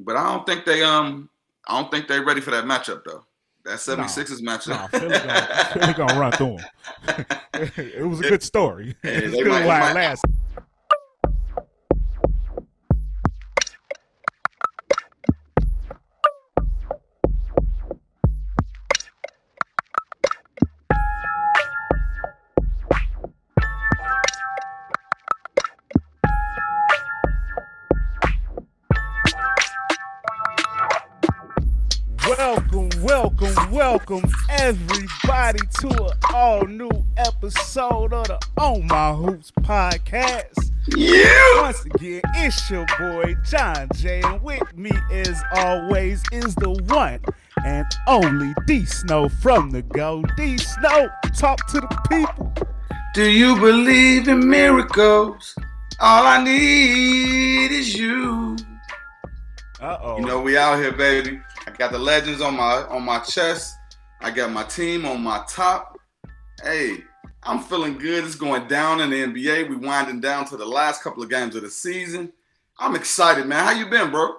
But I don't think they're ready for that matchup though. That No, 76ers matchup. no, Philly gonna run through them. It was a good story. Hey, It's they good might. It while it might. lasts. Welcome, everybody to an all new episode of the On My Hoops podcast. Yeah. Once again, it's your boy John J, and with me, as always, is the one and only D Snow from the Go. D Snow, talk to the people. Do you believe in miracles? All I need is you. You know we out here, baby. I got the legends on my chest. I got my team on my top. Hey, I'm feeling good. It's going down in the NBA. We winding down to the last couple of games of the season. I'm excited, man. How you been, bro?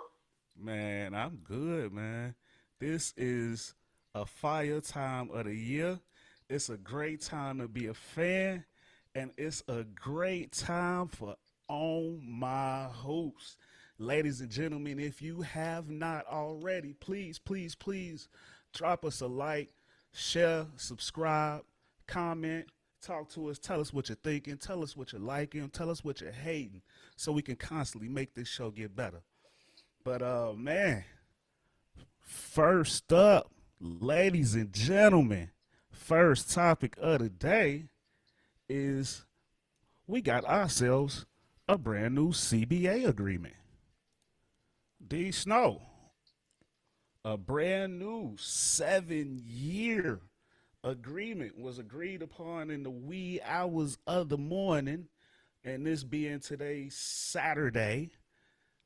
Man, I'm good, man. This is a fire time of the year. It's a great time to be a fan, and it's a great time for On My Hoops. Ladies and gentlemen, if you have not already, please drop us a like, share, subscribe, comment, talk to us, tell us what you're thinking, tell us what you're liking, tell us what you're hating, so we can constantly make this show get better. But man, first up, ladies and gentlemen, first topic of the day is we got ourselves a brand new CBA agreement. D Snow, a brand new 7-year agreement was agreed upon in the wee hours of the morning, and this being today, Saturday.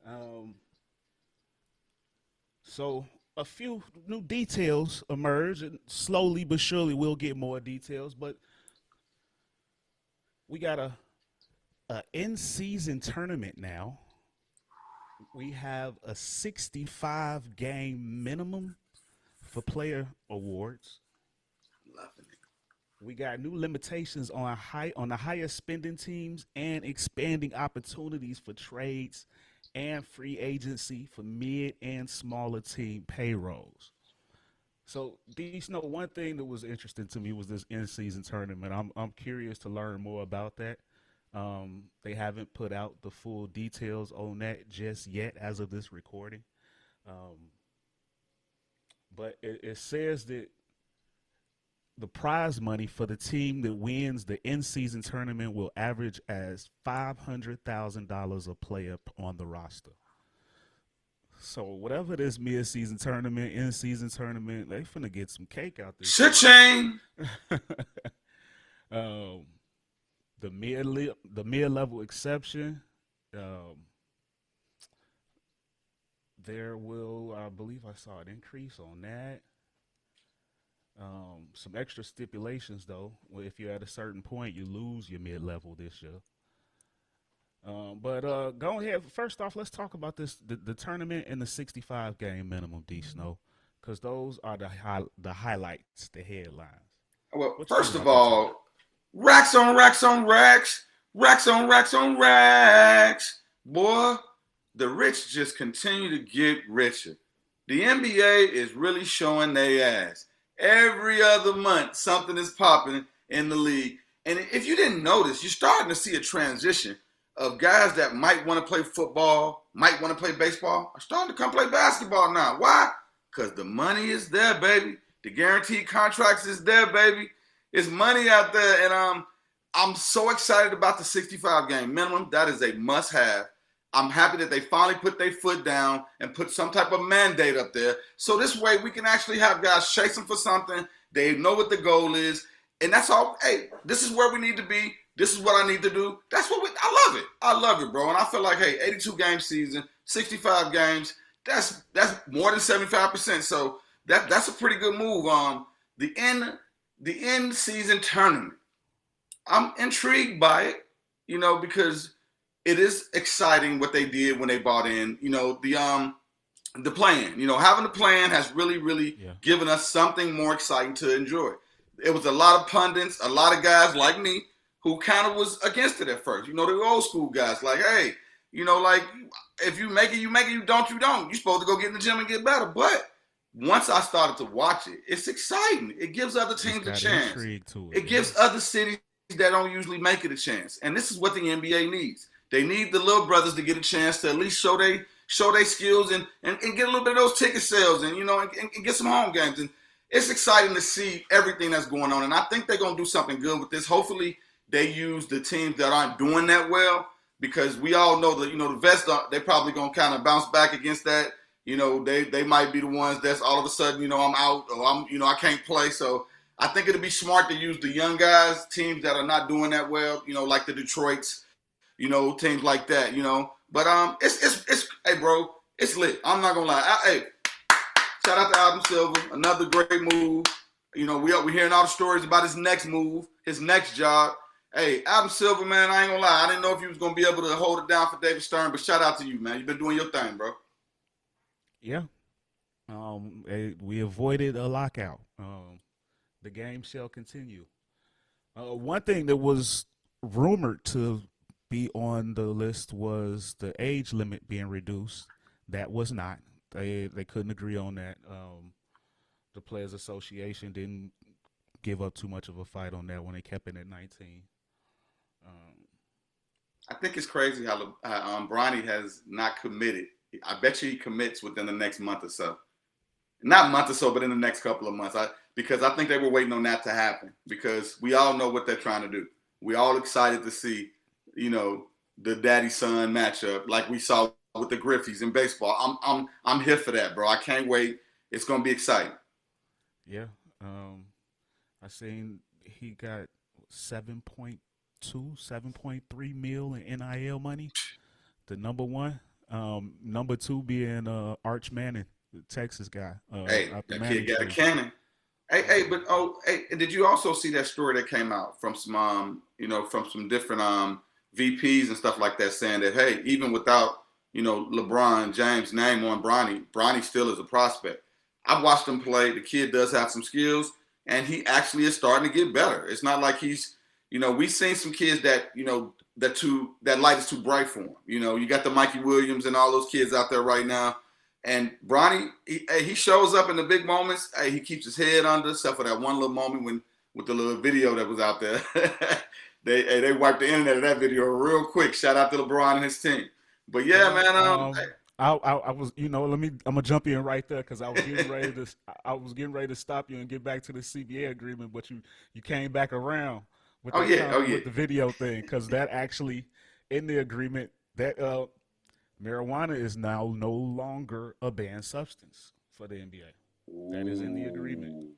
Um, so a few new details emerge, and slowly but surely we'll get more details. But we got a in-season tournament now. We have a 65 game minimum for player awards. Loving it. We got new limitations on the higher spending teams and expanding opportunities for trades and free agency for mid and smaller team payrolls. So, D Snow, one thing that was interesting to me was this in-season tournament. I'm curious to learn more about that. They haven't put out the full details on that just yet as of this recording. Um, but it says that the prize money for the team that wins the in-season tournament will average as $500,000 a player on the roster. So whatever this mid-season tournament, in-season tournament, they finna get some cake out this Cha-ching. um, the mid-level exception, um, there will, I believe I saw an increase on that. Some extra stipulations though. If you're at a certain point, you lose your mid-level this year. But go ahead. First off, let's talk about the tournament and the 65 game minimum, D Snow, because those are the highlights, the headlines. Well, What you think first of about that tournament? all, racks on racks on racks, racks on racks on racks. Boy, the rich just continue to get richer. The NBA is really showing their ass. Every other month, something is popping in the league. And if you didn't notice, you're starting to see a transition of guys that might want to play football, might want to play baseball, are starting to come play basketball now. Why? Because the money is there, baby. The guaranteed contracts is there, baby. It's money out there. And I'm so excited about the 65 game minimum. That is a must have. I'm happy that they finally put their foot down and put some type of mandate up there. So this way we can actually have guys chasing for something. They know what the goal is. And that's all. Hey, this is where we need to be. This is what I need to do. I love it. I love it, bro. And I feel like, hey, 82 game season, 65 games, that's more than 75%. So that's a pretty good move. The end season tournament. I'm intrigued by it, because it is exciting what they did when they bought in. the plan. Having the plan has really, really Yeah. given us something more exciting to enjoy. It was a lot of pundits, a lot of guys like me who kind of was against it at first. The old school guys like, hey, like if you make it, you make it. You don't, you don't. You're supposed to go get in the gym and get better. But once I started to watch it, it's exciting. It gives other It's teams a got chance. intrigue to it. It Yeah. gives other cities that don't usually make it a chance. And this is what the NBA needs. They need the little brothers to get a chance to at least show their skills and get a little bit of those ticket sales and get some home games. And it's exciting to see everything that's going on. And I think they're gonna do something good with this. Hopefully they use the teams that aren't doing that well, because we all know that the vets they're probably gonna kind of bounce back against that. They might be the ones that's all of a sudden, I'm out, or I can't play. So I think it'd be smart to use the young guys, teams that are not doing that well, like the Detroits, teams like that. But it's hey bro, it's lit. I'm not gonna lie. Hey, shout out to Adam Silver, another great move. We're hearing all the stories about his next move, his next job. Hey, Adam Silver, man, I ain't gonna lie. I didn't know if you was gonna be able to hold it down for David Stern, but shout out to you, man. You've been doing your thing, bro. Yeah. We avoided a lockout. The game shall continue. One thing that was rumored to be on the list was the age limit being reduced. That was not. They couldn't agree on that. The Players Association didn't give up too much of a fight on that when they kept it at 19. Um, I think it's crazy how Bronny has not committed. I bet you he commits within the next month or so. Not month or so, but in the next couple of months. Because I think they were waiting on that to happen, because we all know what they're trying to do. We all excited to see, the daddy-son matchup like we saw with the Griffies in baseball. I'm here for that, bro. I can't wait. It's gonna be exciting. yeah. I seen he got 7.2, 7.3 mil in NIL money. The number one. Number two being Arch Manning, the Texas guy, Hey, out the that kid Manning got a tree. cannon. Hey, did you also see that story that came out from some from some different VPs and stuff like that, saying that, hey, even without LeBron James' name on Bronny still is a prospect. I've watched him play. The kid does have some skills, and he actually is starting to get better. It's not like we've seen some kids that that light is too bright for him. You got the Mikey Williams and all those kids out there right now. And Bronny, he shows up in the big moments. Hey, he keeps his head under, except for that one little moment with the little video that was out there. They wiped the internet of that video real quick. Shout out to LeBron and his team. But yeah, Well, man. I was, I'm gonna jump in right there because I was getting ready to stop you and get back to the CBA agreement, but you came back around with Oh that yeah, oh comment yeah. with the video thing, because that actually in the agreement that marijuana is now no longer a banned substance for the NBA. That is in the agreement. Ooh,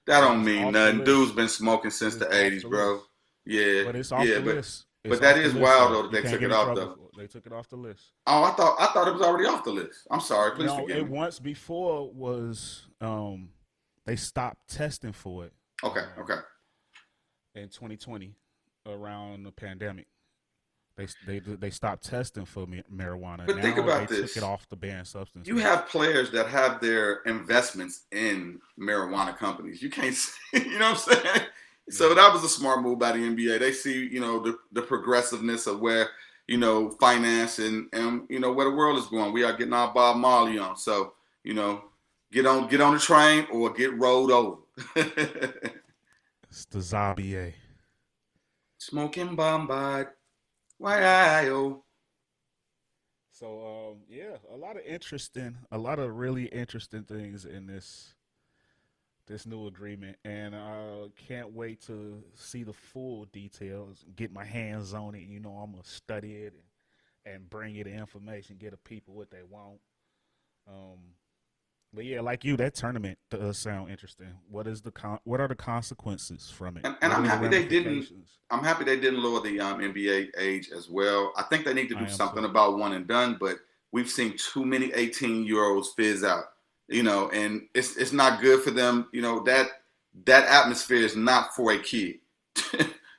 that It don't is mean off the nothing. Dude's list. been smoking It since is the off '80s, the bro. list. Yeah, But it's off yeah, the list. It's but off that the is list, wild so though that you they can't took get it in off trouble though. for it. They took it off the list. Oh, I thought it was already off the list. I'm sorry. Please No, forgive it me. once before was they stopped testing for it Okay, okay. in 2020 around the pandemic. They stopped testing for marijuana. But think Now they about took it this. off the banned substance You list. have players that have their investments in marijuana companies. You can't, you know what I'm saying? Yeah. So that was a smart move by the NBA. They see, the progressiveness of where, finance and where the world is going. We are getting our Bob Marley on. So, you know, get on the train or get rolled over. It's the Zabier. Smoking Bombard. Why oh. So yeah, a lot of really interesting things in this new agreement, and I can't wait to see the full details, get my hands on it. I'm gonna study it and bring you the information, get the people what they want. Um, but yeah, like you, that tournament does sound interesting. What are the consequences from it? And What I'm are the happy they didn't. ramifications? I'm happy they didn't lower the NBA age as well. I think they need to I do am something too. about one and done, but we've seen too many 18-year-olds fizz out. And it's not good for them. That atmosphere is not for a kid.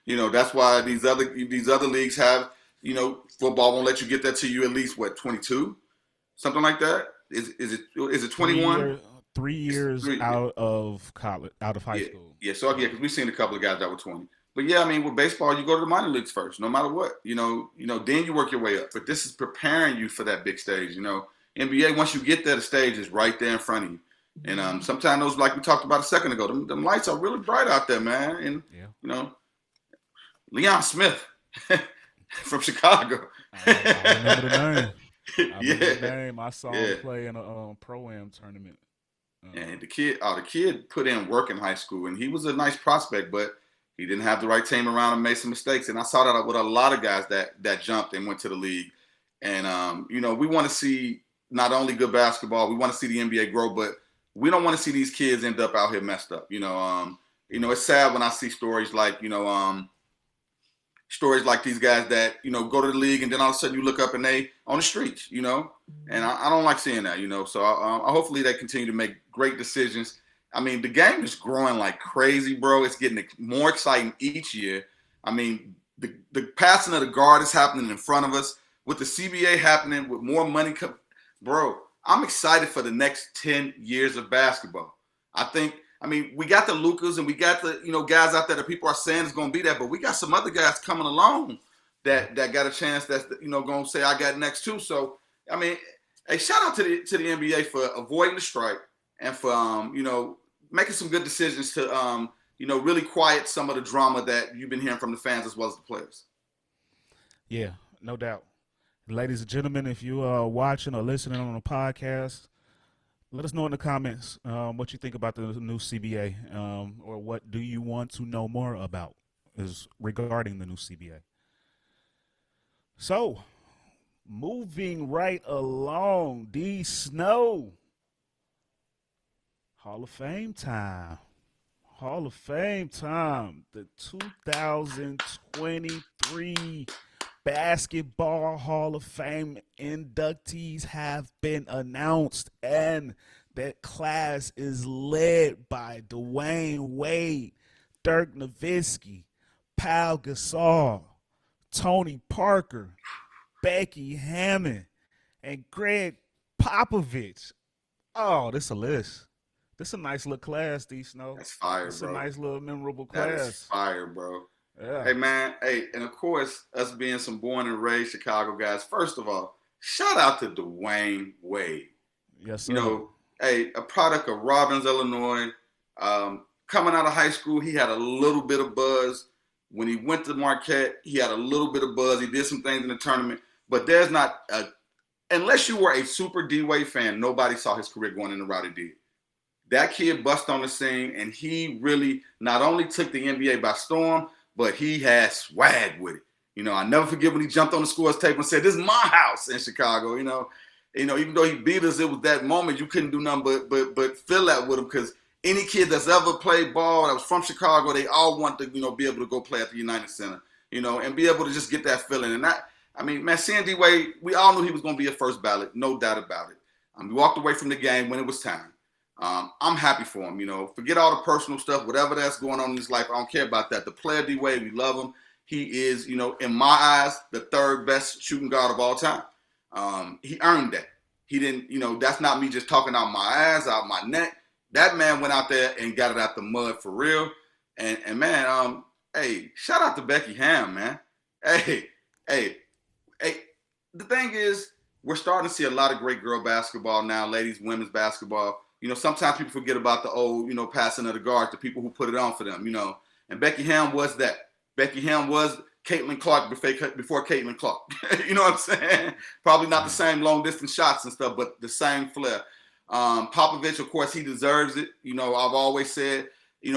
That's why Yeah. these other leagues have. Football won't let you get that to you at least what 22, something like that. Is it Three 21? year, 3 years Three. out of college, out of high Yeah, school. yeah. So yeah, because we've seen a couple of guys that were 20. But yeah, I mean, with baseball, you go to the minor leagues first, no matter what. Then you work your way up. But this is preparing you for that big stage. NBA, once you get there, the stage is right there in front of you. And sometimes those, like we talked about a second ago, them lights are really bright out there, man. And Yeah, you know, Leon Smith from Chicago. I remember the name. I remember the Yeah, name. I saw him yeah. play in a pro-am tournament. And the kid put in work in high school, and he was a nice prospect, but he didn't have the right team around him, made some mistakes. And I saw that with a lot of guys that jumped and went to the league. And we want to see not only good basketball, we want to see the NBA grow, but we don't want to see these kids end up out here messed up. Right. It's sad when I see stories like these guys that go to the league and then all of a sudden you look up and they on the streets, and I don't like seeing that, So hopefully they continue to make great decisions. I mean, the game is growing like crazy, bro. It's getting more exciting each year. I mean, the passing of the guard is happening in front of us with the CBA happening with more money. Bro, I'm excited for the next 10 years of basketball. I mean, we got the Lucas and we got the guys out there that people are saying is going to be there, but we got some other guys coming along Yeah. that got a chance that's going to say I got next too. So I mean, hey, shout out to the NBA for avoiding the strike and for making some good decisions to really quiet some of the drama that you've been hearing from the fans as well as the players. Yeah, no doubt. Ladies and gentlemen, if you are watching or listening on the podcast, let us know in the comments what you think about the new CBA, or what do you want to know more about is regarding the new CBA. So, moving right along, D Snow, Hall of Fame time. Hall of Fame time. The 2023 Basketball Hall of Fame inductees have been announced, and that class is led by Dwayne Wade, Dirk Nowitzki, Pau Gasol, Tony Parker, Becky Hammond, and Greg Popovich. Oh, this a list. This a nice little class, D Snow. That's fire, This a bro. nice little memorable That is class. fire, bro. Yeah. Hey, man. Hey, and of course, us being some born and raised Chicago guys, first of all, shout out to Dwayne Wade. Yes, You sir. know, a product of Robbins, Illinois. Coming out of high school, he had a little bit of buzz. When he went to Marquette, he had a little bit of buzz. He did some things in the tournament, but there's not unless you were a super D Wade fan, nobody saw his career going in the route he did. That kid bust on the scene, and he really not only took the NBA by storm, but he had swag with it. I never forget when he jumped on the scores tape and said, "This is my house in Chicago." Even though he beat us, it was that moment you couldn't do nothing but feel that with him, because any kid that's ever played ball that was from Chicago, they all want to be able to go play at the United Center, and be able to just get that feeling. And that, I mean, man, seeing D Wade, we all knew he was going to be a first ballot, no doubt about it. We walked away from the game when it was time. I'm happy for him. Forget all the personal stuff, whatever that's going on in his life. I don't care about that. The player D Wade, we love him. He is, in my eyes, the third best shooting guard of all time. He earned that. He didn't, that's not me just talking out my ass, out my neck. That man went out there and got it out the mud for real. And man, hey, shout out to Becky Ham, man. Hey, hey, hey. The thing is, we're starting to see a lot of great girl basketball now, ladies, women's basketball. Sometimes people forget about the old, passing of the guard, the people who put it on for them, And Becky Ham was that. Becky Ham was Caitlin Clark before Caitlin Clark. You know what I'm saying? Probably not the same long distance shots and stuff, but the same flair. Popovich, of course, he deserves it. I've always said,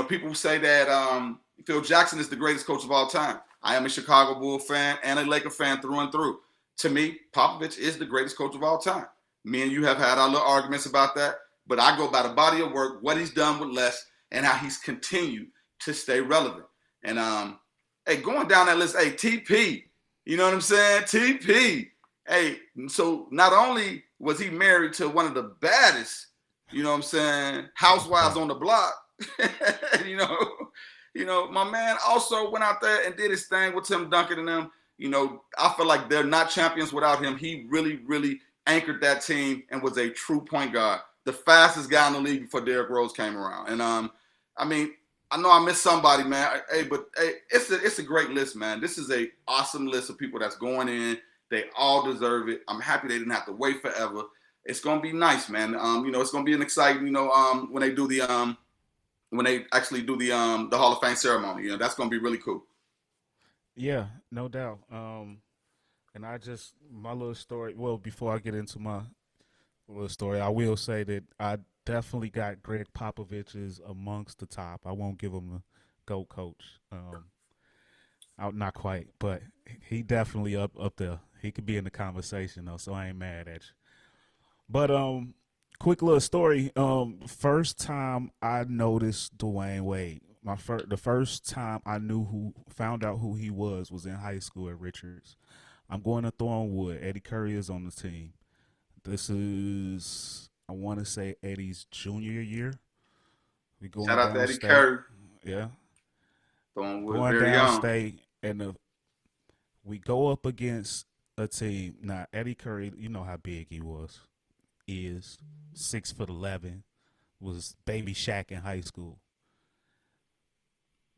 people say that Phil Jackson is the greatest coach of all time. I am a Chicago Bull fan and a Laker fan through and through. To me, Popovich is the greatest coach of all time. Me and you have had our little arguments about that. But I go by the body of work, what he's done with less, and how he's continued to stay relevant. And hey, going down that list, hey, TP, you know what I'm saying? TP. Hey, so not only was he married to one of the baddest, housewives on the block, you my man also went out there and did his thing with Tim Duncan and them. I feel like they're not champions without him. He really, really anchored that team and was a true point guard. The fastest guy in the league before Derrick Rose came around. And I mean, I know I missed somebody, man. But it's a great list, man. This is a awesome list of people that's going in. They all deserve it. I'm happy they didn't have to wait forever. It's gonna be nice, man. It's gonna be an exciting, when they do the when they actually do the Hall of Fame ceremony. That's gonna be really cool. Yeah, no doubt. And my little story. Well, before I get into my little story, I will say that I definitely got Greg Popovich's amongst the top. I won't give him the GOAT coach. Not quite, but he definitely up there. He could be in the conversation though, so I ain't mad at you. But quick little story. First time I noticed Dwayne Wade. The first time I found out who he was in high school at Richards. I'm going to Thornwood. Eddie Curry is on the team. This is, I want to say, Eddie's junior year. We going Shout out to Eddie downstate. Curry. Yeah. Thornwood, Going very young. downstate, and we go up against a team. Now, Eddie Curry, you know how big he was. Is 6'11", was baby Shaq in high school.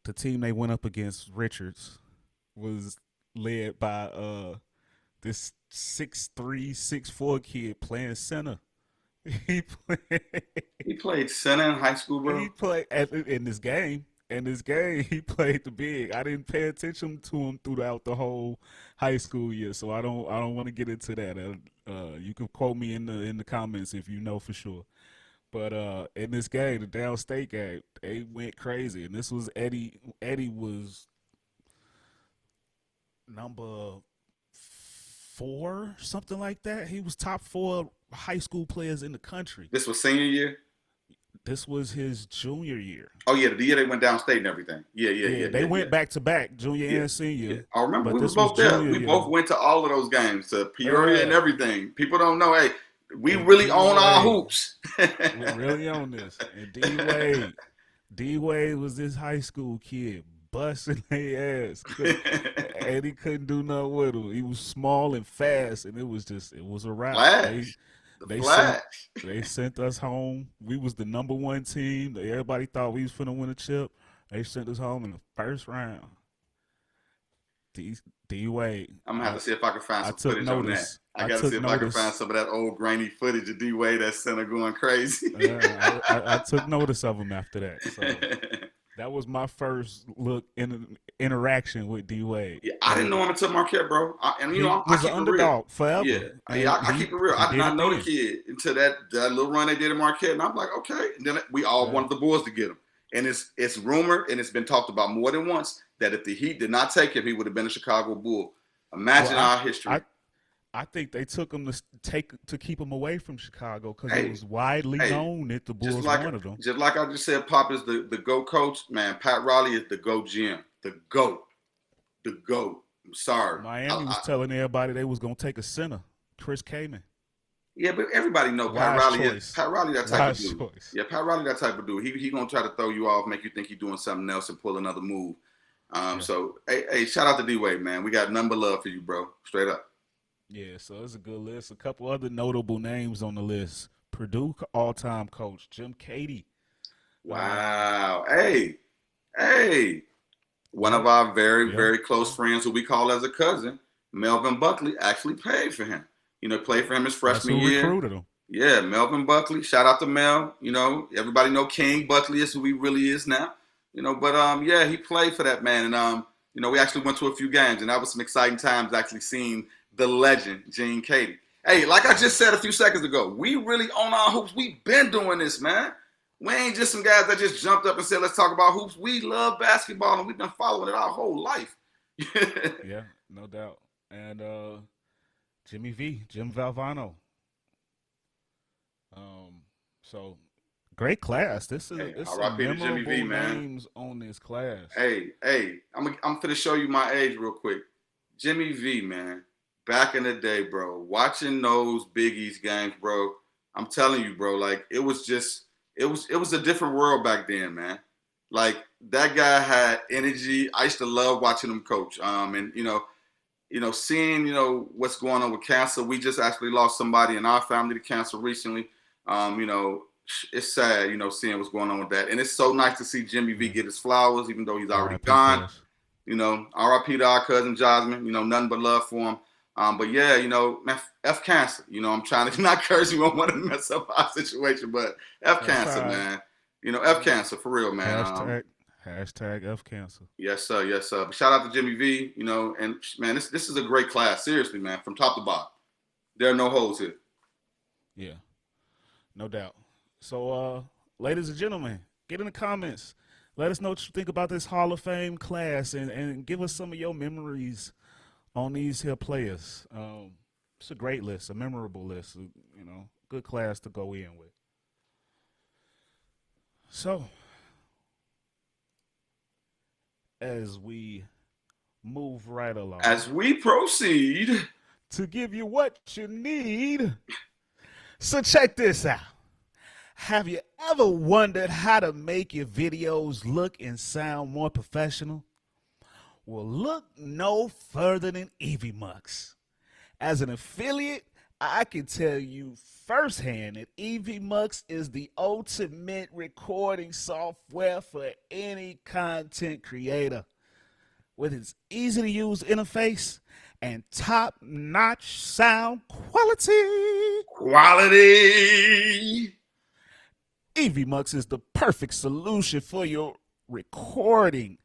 The team they went up against, Richards, was led by this 6'3", 6'4" kid playing center. He played center in high school, bro. He played in this game. In this game, he played the big. I didn't pay attention to him throughout the whole high school year, so I don't want to get into that. You can quote me in the comments if you know for sure. But in this game, the downstate game, they went crazy, and this was Eddie. Eddie was number 4, something like that. He was top 4 high school players in the country. This was senior year? This was his junior year. Oh, yeah, the year they went downstate and everything. Yeah. They went back to back, junior and senior. Yeah. I remember we were both there. We both went to all of those games, to Peoria and everything. People don't know, hey, we really own our hoops. We really own this. And D-Wade was this high school kid, busting their ass. Eddie couldn't do nothing with him. He was small and fast, and it was a wrap. They sent us home. We was the number 1 team. Everybody thought we was finna win a chip. They sent us home in the first round. D-Wade. I'm gonna have to see if I can find some footage on that. I gotta see if I can find some of that old grainy footage of D-Wade at center going crazy. I took notice of him after that. So that was my first interaction with D-Wade. Yeah, I didn't know him until Marquette, bro. I was an underdog forever. Yeah, I keep it real. I did not know the kid until that little run they did in Marquette, and I'm like, okay. And then we all wanted the boys to get him. And it's rumored, and it's been talked about more than once, that if the Heat did not take him, he would have been a Chicago Bull. Imagine our history. I think they took him to keep him away from Chicago because it was widely known that the Bulls wanted him. Just like I just said, Pop is the GOAT coach. Man, Pat Riley is the GOAT GM. The GOAT. The GOAT. I'm sorry. Miami was telling everybody they was going to take a center, Chris Kaman. Yeah, but everybody know Pat Riley that type of dude. Yeah, Pat Riley that type of dude. He gonna try to throw you off, make you think he's doing something else, and pull another move. So hey, shout out to D-Wade, man. We got nothing but love for you, bro. Straight up. Yeah, so it's a good list. A couple other notable names on the list. Purdue all-time coach Jim Cady. Wow. Hey. One of our very, very close friends who we call as a cousin, Melvin Buckley, actually paid for him. Played for him his freshman year. Recruited him. Yeah, Melvin Buckley. Shout out to Mel. Everybody know King Buckley is who he really is now. But he played for that man. And we actually went to a few games, and that was some exciting times actually seeing the legend, Gene Cady. Hey, like I just said a few seconds ago, we really own our hoops. We've been doing this, man. We ain't just some guys that just jumped up and said, let's talk about hoops. We love basketball, and we've been following it our whole life. Yeah, no doubt. And Jim Valvano. So great class. This is some memorable names on this class. Hey, I'm finna show you my age real quick. Jimmy V, man. Back in the day, bro, watching those Big East games, bro, I'm telling you, bro, like it was a different world back then, man. Like that guy had energy. I used to love watching him coach. And seeing, what's going on with cancer. We just actually lost somebody in our family to cancer recently. It's sad, seeing what's going on with that. And it's so nice to see Jimmy V Yeah. get his flowers, even though he's already R.I.P. gone. Cuz. RIP to our cousin Jasmine, nothing but love for him. But yeah, man, F cancer. I'm trying to not curse you. I don't want to mess up our situation, but F That's cancer, right. man. F cancer for real, man. Hashtag F cancer. Yes, sir. Yes, sir. But shout out to Jimmy V. And man, this is a great class. Seriously, man, from top to bottom, there are no holes here. Yeah, no doubt. So, ladies and gentlemen, get in the comments. Let us know what you think about this Hall of Fame class, and give us some of your memories on these here players. It's a great list, a memorable list. Good class to go in with. So, as we move right along, As we proceed, to give you what you need. So check this out. Have you ever wondered how to make your videos look and sound more professional? Well, look no further than Evie Mux. As an affiliate, I can tell you firsthand that Evie Mux is the ultimate recording software for any content creator. With its easy to use interface and top notch sound quality, Evie Mux is the perfect solution for your recording,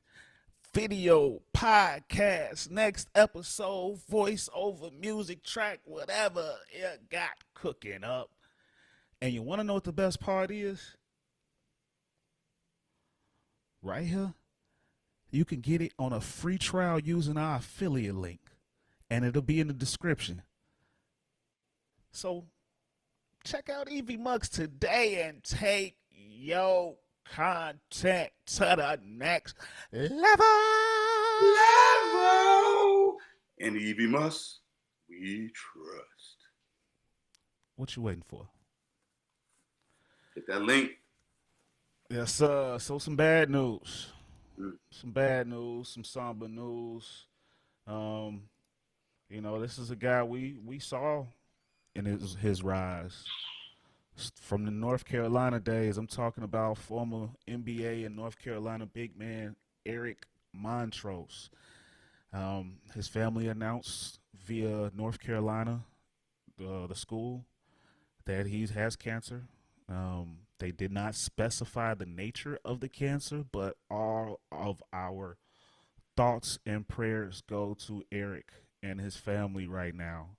video, podcast, next episode, voiceover, music track, whatever you got cooking up. And you want to know what the best part is? Right here, you can get it on a free trial using our affiliate link, and it'll be in the description. So check out Evie Mux today and take your content to the next level. And Evie Must, we trust. What you waiting for? Hit that link. Yes, sir. So some bad news. Some bad news, some somber news. Um, this is a guy we saw in his rise from the North Carolina days. I'm talking about former NBA and North Carolina big man Eric Montrose. His family announced via North Carolina, the school, that he has cancer. They did not specify the nature of the cancer, but all of our thoughts and prayers go to Eric and his family right now.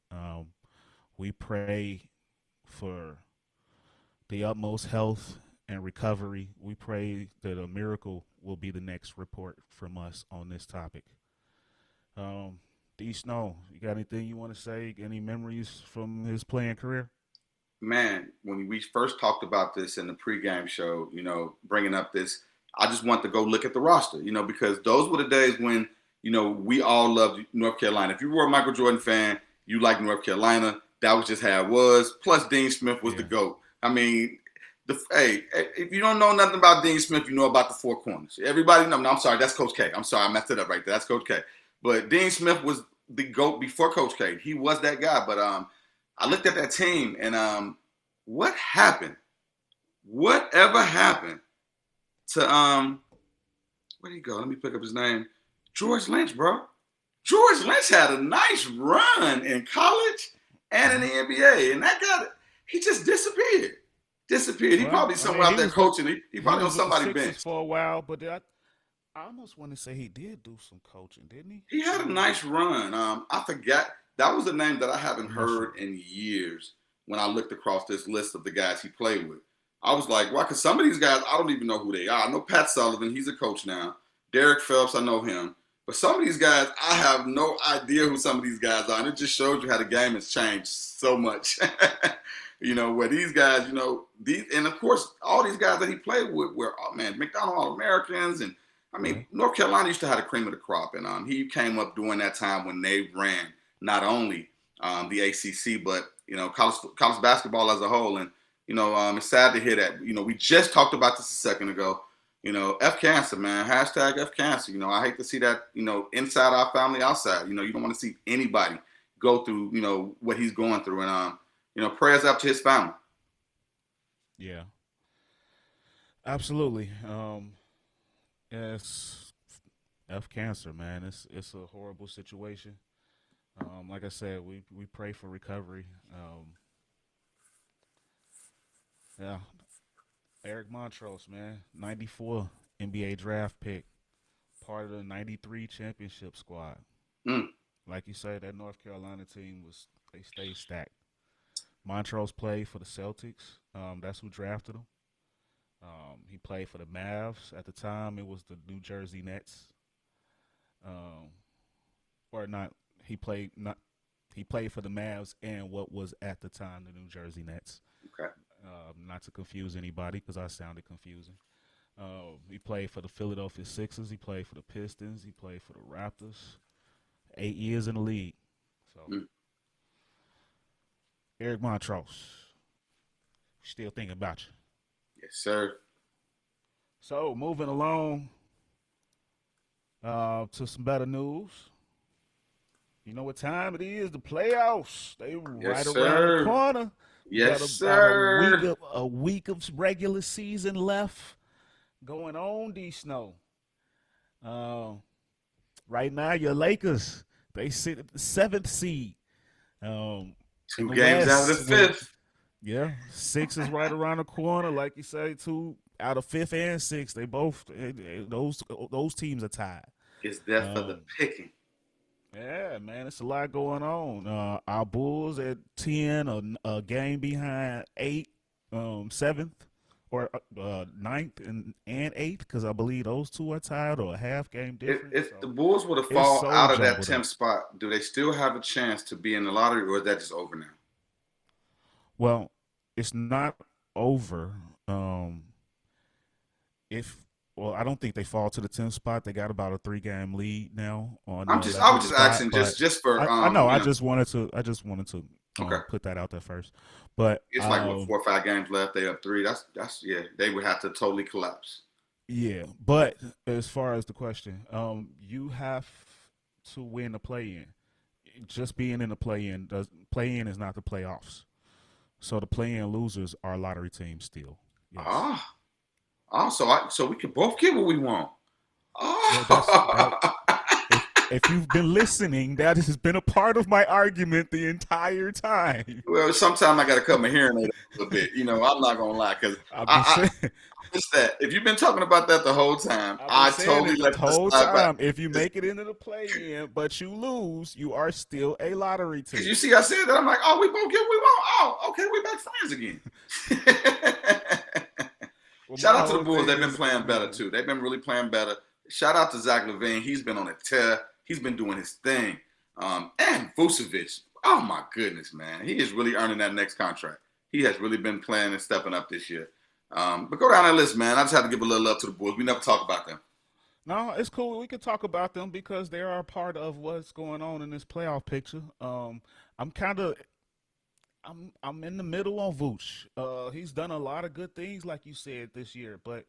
We pray for the utmost health and recovery. We pray that a miracle will be the next report from us on this topic. D Snow, you got anything you want to say? Any memories from his playing career? Man, when we first talked about this in the pregame show, bringing up this, I just want to go look at the roster, because those were the days when, we all loved North Carolina. If you were a Michael Jordan fan, you liked North Carolina. That was just how it was. Plus, Dean Smith was the GOAT. I mean, if you don't know nothing about Dean Smith, you know about the four corners. Everybody know. No, I'm sorry, that's Coach K. I'm sorry, I messed it up right there. That's Coach K. But Dean Smith was the GOAT before Coach K. He was that guy. But I looked at that team, and what happened? Whatever happened to where did he go? Let me pick up his name. George Lynch, bro. George Lynch had a nice run in college and in the NBA, and that guy, he just disappeared. He probably somewhere out there coaching. He probably on somebody's bench for a while, but I almost want to say he did do some coaching, didn't he? He had a nice run. I forgot. That was a name that I haven't heard in years when I looked across this list of the guys he played with. I was like, why? Because some of these guys, I don't even know who they are. I know Pat Sullivan. He's a coach now. Derek Phelps, I know him. But some of these guys, I have no idea who some of these guys are. And it just shows you how the game has changed so much. Where these guys, and of course, all these guys that he played with were, McDonald All-Americans. And I mean, North Carolina used to have the cream of the crop. And he came up during that time when they ran not only the ACC, but, college basketball as a whole. And, it's sad to hear that. We just talked about this a second ago. F cancer, man. Hashtag F cancer. I hate to see that, inside our family, outside. You don't want to see anybody go through, what he's going through. And, prayers up to his family. Yeah, absolutely. It's F cancer, man. It's a horrible situation. Like I said, we pray for recovery. Yeah, Eric Montrose, man, 94 NBA draft pick, part of the 93 championship squad. Mm. Like you said, that North Carolina team they stayed stacked. Montrose played for the Celtics. That's who drafted him. He played for the Mavs at the time. It was the New Jersey Nets. Um, or not. He played not. He played for the Mavs and what was at the time the New Jersey Nets. Okay. Not to confuse anybody because I sounded confusing. He played for the Philadelphia Sixers. He played for the Pistons. He played for the Raptors. 8 years in the league. So, Eric Montrose, still thinking about you. Yes, sir. So, moving along to some better news. You know what time it is? The playoffs. They right around the corner. Yes, sir. About a week of regular season left going on, D Snow. Right now, your Lakers, they sit at the 7th seed. 2 games out of the 5th. Yeah, 6 is right around the corner. Like you say, 2 out of 5th and 6th. They both those teams are tied. It's there for the picking. Yeah, man, it's a lot going on. Our Bulls at 10, a game behind 8, 7th, or 9th and 8th, because I believe those two are tied or a half game difference. If the Bulls were to fall out of that 10th spot, do they still have a chance to be in the lottery, or is that just over now? Well, it's not over. I don't think they fall to the 10th spot. They got about a 3-game lead now on. I was just asking, just for. I know. I just wanted to okay. Put that out there first. But it's like 4 or 5 games left. They up 3. That's yeah. They would have to totally collapse. Yeah, but as far as the question, you have to win the play-in. Just being in the play-in is not the playoffs. So the play-in losers are lottery teams still. Yes. So we can both get what we want. If you've been listening, that has been a part of my argument the entire time. Well, sometimes I got to cut my hearing aid a little bit. I'm not gonna lie, because if you've been talking about that the whole time, I totally let the whole time. If you make it into the play-in, but you lose, you are still a lottery team. You see, I said that. I'm like, we both get what we want. Oh, okay, we're back friends again. Well, shout out to the Bulls. They've been playing better too. They've been really playing better. Shout out to Zach LaVine. He's been on a tear. He's been doing his thing. And Vucevic. Oh my goodness, man. He is really earning that next contract. He has really been playing and stepping up this year. But go down that list, man. I just have to give a little love to the Bulls. We never talk about them. No, it's cool. We can talk about them because they are a part of what's going on in this playoff picture. I'm in the middle on Vooch. He's done a lot of good things, like you said, this year. But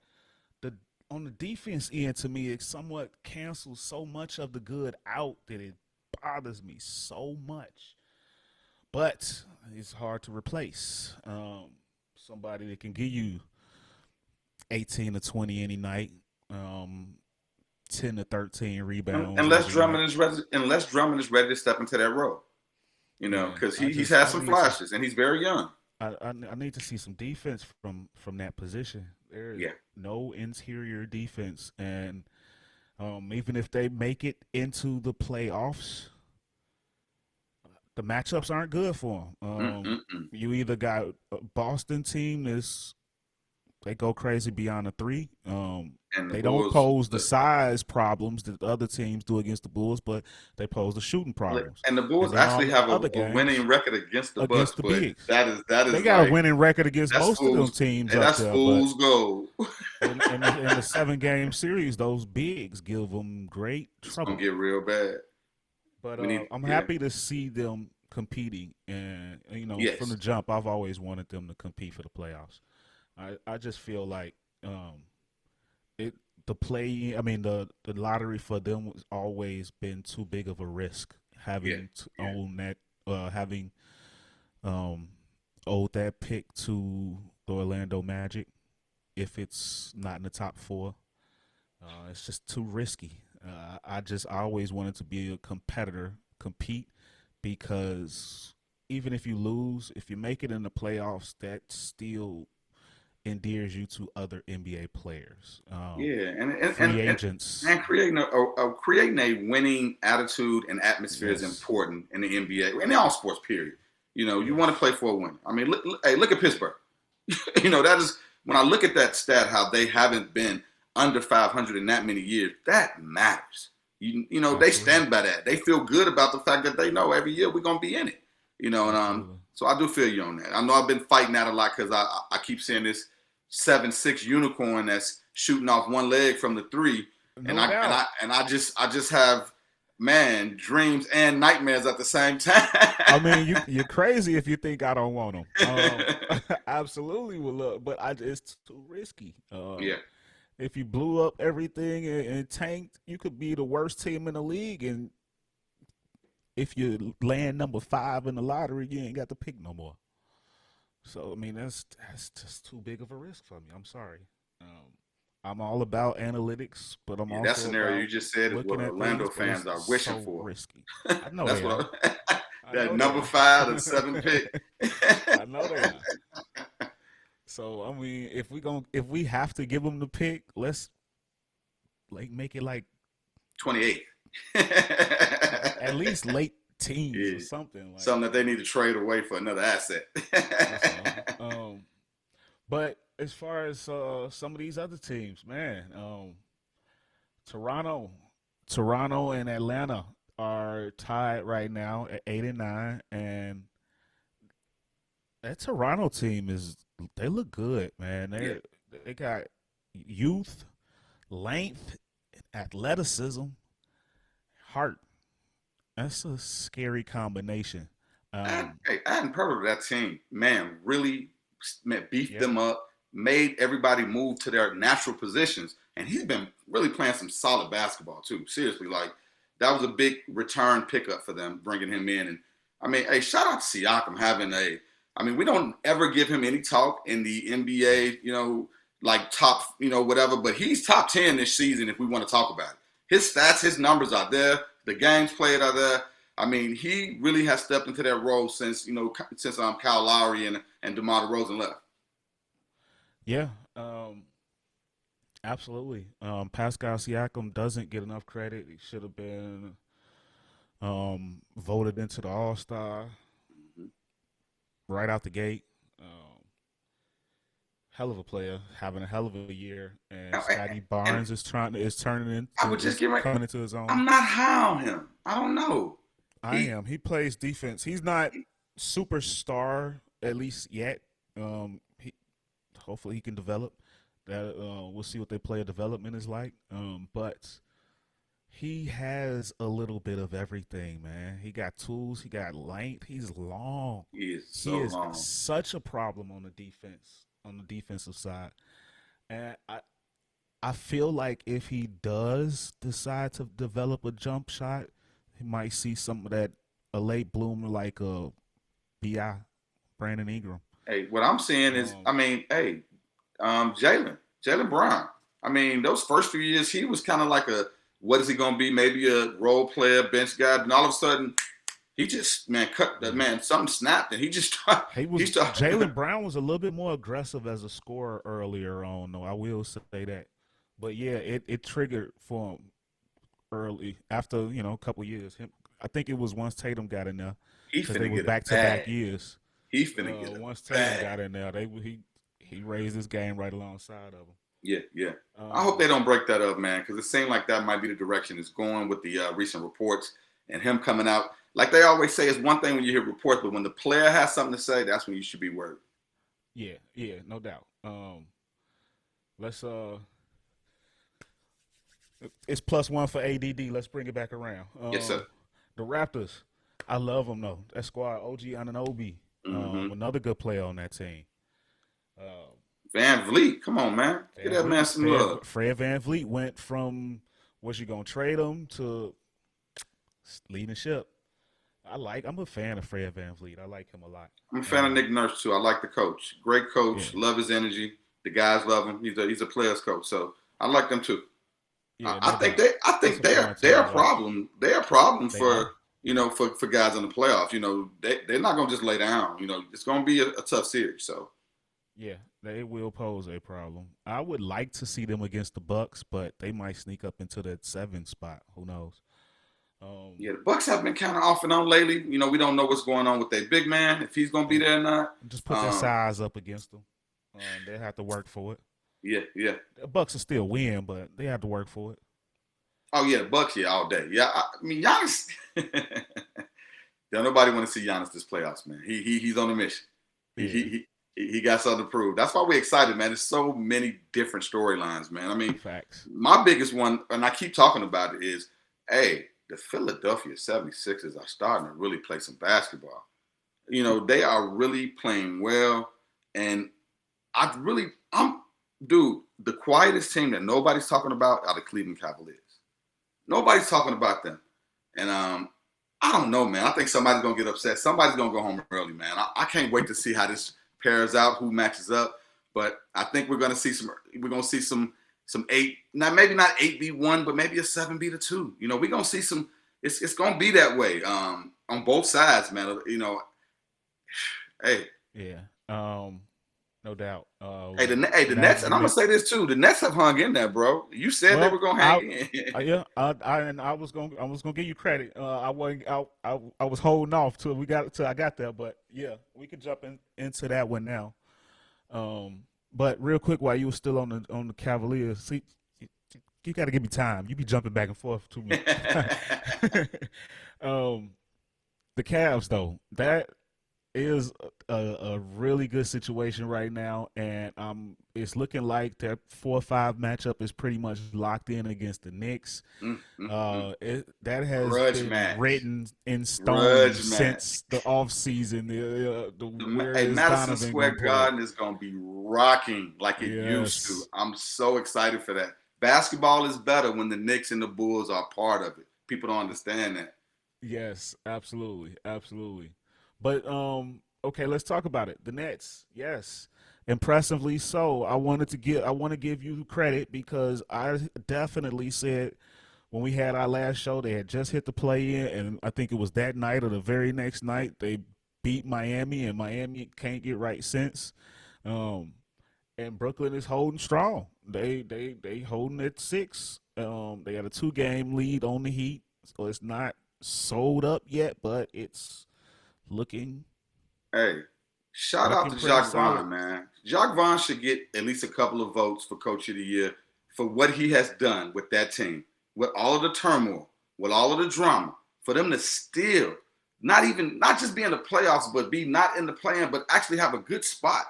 on the defense end, to me, it somewhat cancels so much of the good out that it bothers me so much. But it's hard to replace somebody that can give you 18 to 20 any night, 10 to 13 rebounds. Unless Drummond is ready to step into that role. Because he's had some flashes, and he's very young. I need to see some defense from that position. There's no interior defense, and even if they make it into the playoffs, the matchups aren't good for them. You either got a Boston team they go crazy beyond a 3. And they don't pose the size problems that the other teams do against the Bulls, but they pose the shooting problems. And the Bulls actually have a winning record against the Bucks. The bigs. That is. They got a winning record against most of them teams. And that's fool's gold. in the 7-game series, those bigs give them great trouble. It's gonna get real bad. But I'm happy to see them competing, and from the jump, I've always wanted them to compete for the playoffs. I just feel like it the play. I mean, the lottery for them was always been too big of a risk. Yeah, Having to yeah, own that, having um owed that pick to the Orlando Magic if it's not in the top four. It's just too risky. I always wanted to be a competitor, compete, because even if you lose, if you make it in the playoffs, that still endears you to other NBA players, yeah, free agents. and creating a winning attitude and atmosphere is Yes, important in the NBA and in all sports. Period. You know, you want to yes, play for a win. I mean, hey, look at Pittsburgh. You know, that is when I look at that stat, how they haven't been under 500 in that many years. That matters. You know, they absolutely, stand by that. They feel good about the fact that they know every year we're gonna be in it. You know, and absolutely. so I do feel you on that. I know I've been fighting that a lot because I keep seeing this 7'6" unicorn that's shooting off one leg from the three, and No doubt. I just have, man, dreams and nightmares at the same time. I mean, you're crazy if you think I don't want them. Absolutely would love, but it's too risky. Yeah, If you blew up everything and tanked, you could be the worst team in the league. And if you land number 5 in the lottery, you ain't got to pick no more. So I mean, that's just too big of a risk for me. I'm sorry. Um, I'm all about analytics, but I'm yeah. That also scenario you about just said is looking what at things. Orlando But it's fans are wishing so for. risky. I know That's they are. what I that know they number are. 5 and 7 pick. I know they are. So I mean, if we have to give them the pick, let's like make it like 28. at least late teens or Yeah. something like. Something that they need to trade away for another asset. That's all. But as far as some of these other teams, man, Toronto, Toronto and Atlanta are tied right now at 8 and 9, and that Toronto team is they look good, man. Yeah. They got youth, length, athleticism, heart. That's a scary combination. Um, I hadn't heard of that team. Man, really, man, beefed yeah, them up, made everybody move to their natural positions, and he's been really playing some solid basketball too. Seriously, like that was a big return pickup for them, bringing him in. And I mean, hey, shout out to Siakam having a. I mean, we don't ever give him any talk in the yeah, NBA, you know, like top, you know, whatever. But he's top 10 this season if we want to talk about it. His stats, his numbers are there. The games played are there. I mean, he really has stepped into that role since since Kyle Lowry and DeMar DeRozan left. yeah. Absolutely. Pascal Siakam doesn't get enough credit. He should have been voted into the All Star Mm-hmm. right out the gate. Hell of a player, having a hell of a year, and Scotty And Barnes is turning I into would just is give him. coming into his own. I'm not high on him. I don't know. I He, am. He plays defense. He's not superstar at least yet. He hopefully he can develop. That we'll see what their player development is like. But he has a little bit of everything, man. He got tools. He got length. He's long. he is He so is long. such a problem on the defense, on the defensive side. And I feel like if he does decide to develop a jump shot, he might see some of that a late bloomer like Bi Brandon Ingram. Hey, what I'm saying is, I Um, mean, hey, Jalen Brown. I mean, those first few years, he was kind of like a what is he going to be? Maybe a role player, bench guy. And all of a sudden, he just cut that yeah, man. Something snapped, and he just he Jalen started. Brown was a little bit more aggressive as a scorer earlier on, though I will say that. But yeah, it triggered for him early after a couple years. I think it was once Tatum got in there He because they finna was get a back to back bag. years. He finna get a Once Tatum bag. got in there, he raised his game right alongside of Yeah, yeah. him. I hope they don't break that up, man, because it seemed like that might be the direction it's going with the recent reports and him coming out. Like they always say, it's one thing when you hear reports, but when the player has something to say, that's when you should be worried. Yeah, yeah, no doubt. Let's it's +1 for ADD. Let's bring it back around. Yes, sir. The Raptors, I love them though. That squad, OG Anunoby, Mm-hmm. another good player on that team. Van Vliet, come on, man. Get Van that man Vliet, some love. Fred Van Vliet went from was you gonna trade him to leading the ship. I'm a fan of Fred Van Vliet. I like him a lot. I'm a fan of Um, Nick Nurse too. I like the coach. Great yeah, coach. Love his energy. The guys love him. He's a players coach. So I like them too. yeah, I no think doubt. It's a fun they're team a to watch. problem. They're a problem They are. for for guys in the playoffs. They're not gonna just lay down. It's gonna be a tough series. So Yeah, they will pose a problem. I would like to see them against the Bucks, but they might sneak up into that 7 spot. Who knows? Um, yeah, the Bucks have been kind of off and on lately. We don't know what's going on with their big man, if he's gonna be yeah, there or not. just put their Um, size up against them. They have to work for it. yeah, yeah. The Bucks will still win, but they have to work for it. Oh yeah, the Bucks, yeah, all day. Yeah, I mean Giannis. Don't nobody want to see Giannis this playoffs, man. He's on a mission. He Yeah, he he got something to prove. That's why we're excited, man. There's so many different storylines, man. I mean, facts. my biggest one, and I keep talking about it, is hey, the Philadelphia 76ers are starting to really play some basketball. They are really playing well. And dude, the quietest team that nobody's talking about are the Cleveland Cavaliers. Nobody's talking about them. And I don't know, man. I think somebody's gonna get upset. Somebody's gonna go home early, man. I can't wait to see how this pairs out, who matches up. But I think we're gonna see some. We're gonna see some eight. Now maybe not 8v1, but maybe a 7v2. We're gonna see some. It's gonna be that way. On both sides, man. Hey, Yeah, no doubt. the Nets, and I'm gonna say this too. The Nets have hung in there, bro. You said they were Well, gonna hang in. yeah, I was gonna give you credit. I wasn't, I was holding off till I got there, but yeah, we could jump into that one now. But real quick, while you were still on the Cavaliers, see, you got to give me time. You be jumping back and forth too much. um, the Cavs though, that is a really good situation right now, and it's looking like that 4-5 matchup is pretty much locked in against the Knicks. That has Grudge been match. written in stone Grudge match. since the offseason. Where Hey, is Madison Donovan Square going to play? Garden is gonna be rocking like it used to. Yes, I'm so excited for that. Basketball is better when the Knicks and the Bulls are part of it. People don't understand that. yes, absolutely, absolutely. But okay, let's talk about it. The Nets, yes, impressively so. I want to give you credit because I definitely said when we had our last show they had just hit the play in, and I think it was that night or the very next night they beat Miami, and Miami can't get right since. Um, and Brooklyn is holding strong. They holding at 6. They got a 2-game lead on the Heat, so it's not sold up yet, but it's looking Hey, shout out looking to pretty Jacques solid. Vaughn, man. Jacques Vaughn should get at least a couple of votes for Coach of the Year for what he has done with that team, with all of the turmoil, with all of the drama, for them to still not just be in the playoffs, but be not in the play-in, but actually have a good spot,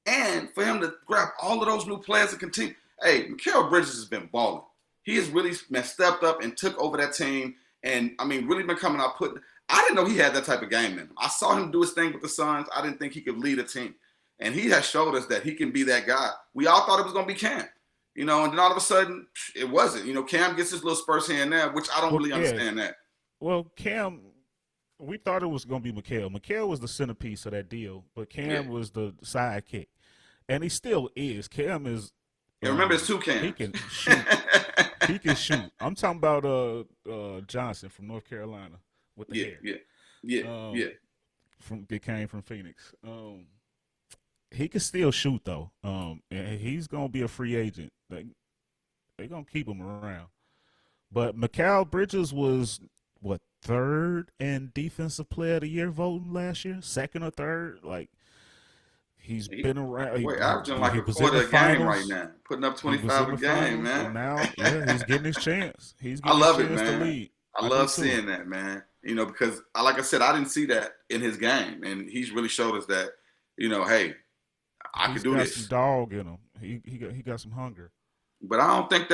and for him to grab all of those new players and continue. Hey, Mikal Bridges has been balling. He has really stepped up and took over that team, and I mean, really been coming out putting. I didn't know he had that type of game in him. I saw him do his thing with the Suns. I didn't think he could lead a team, and he has showed us that he can be that guy. We all thought it was going to be Cam, and then all of a sudden it wasn't. Cam gets his little spurts here and there, which I don't Well, really yeah. understand that. Well, Cam, we thought it was going to be Mikal. Mikal was the centerpiece of that deal, but Yeah, Cam was the sidekick, and he still is. Cam is, and remember it's two he Cams. can shoot. He can shoot. I'm talking about Johnson from North Carolina with the yeah, hair. yeah, yeah, Um, yeah. that came from Phoenix. He can still shoot though. And he's gonna be a free agent. They gonna keep him around. But Mikal Bridges was what, third in defensive player of the year voting last year, second or third. Like he's He, been around. Boy, averaging like He a was in the quarter a game right finals. now, putting up He was 25 in a the game, finals, man. and now yeah, he's getting his chance. He's I getting his love it, chance to man. lead. I I do love too. seeing that, man. Because like I said, I didn't see that in his game, and he's really showed us that, hey, I could He's do got some this. dog in him. He got some hunger. But I don't think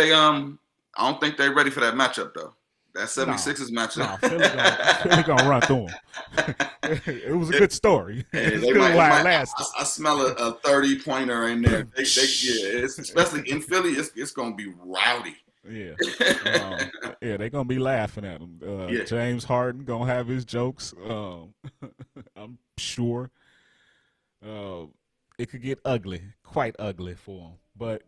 they're ready for that matchup though. That No, 76ers matchup. no, Philly gonna run through him. It was a good story. Hey, It's they good might, it while it might. lasted. I smell a 30-pointer in there. Yeah, it's, especially in Philly, it's gonna be rowdy. Yeah. Yeah, they're gonna be laughing at him. Yeah, James Harden gonna have his jokes. I'm sure. Uh, it could get ugly, quite ugly for him. But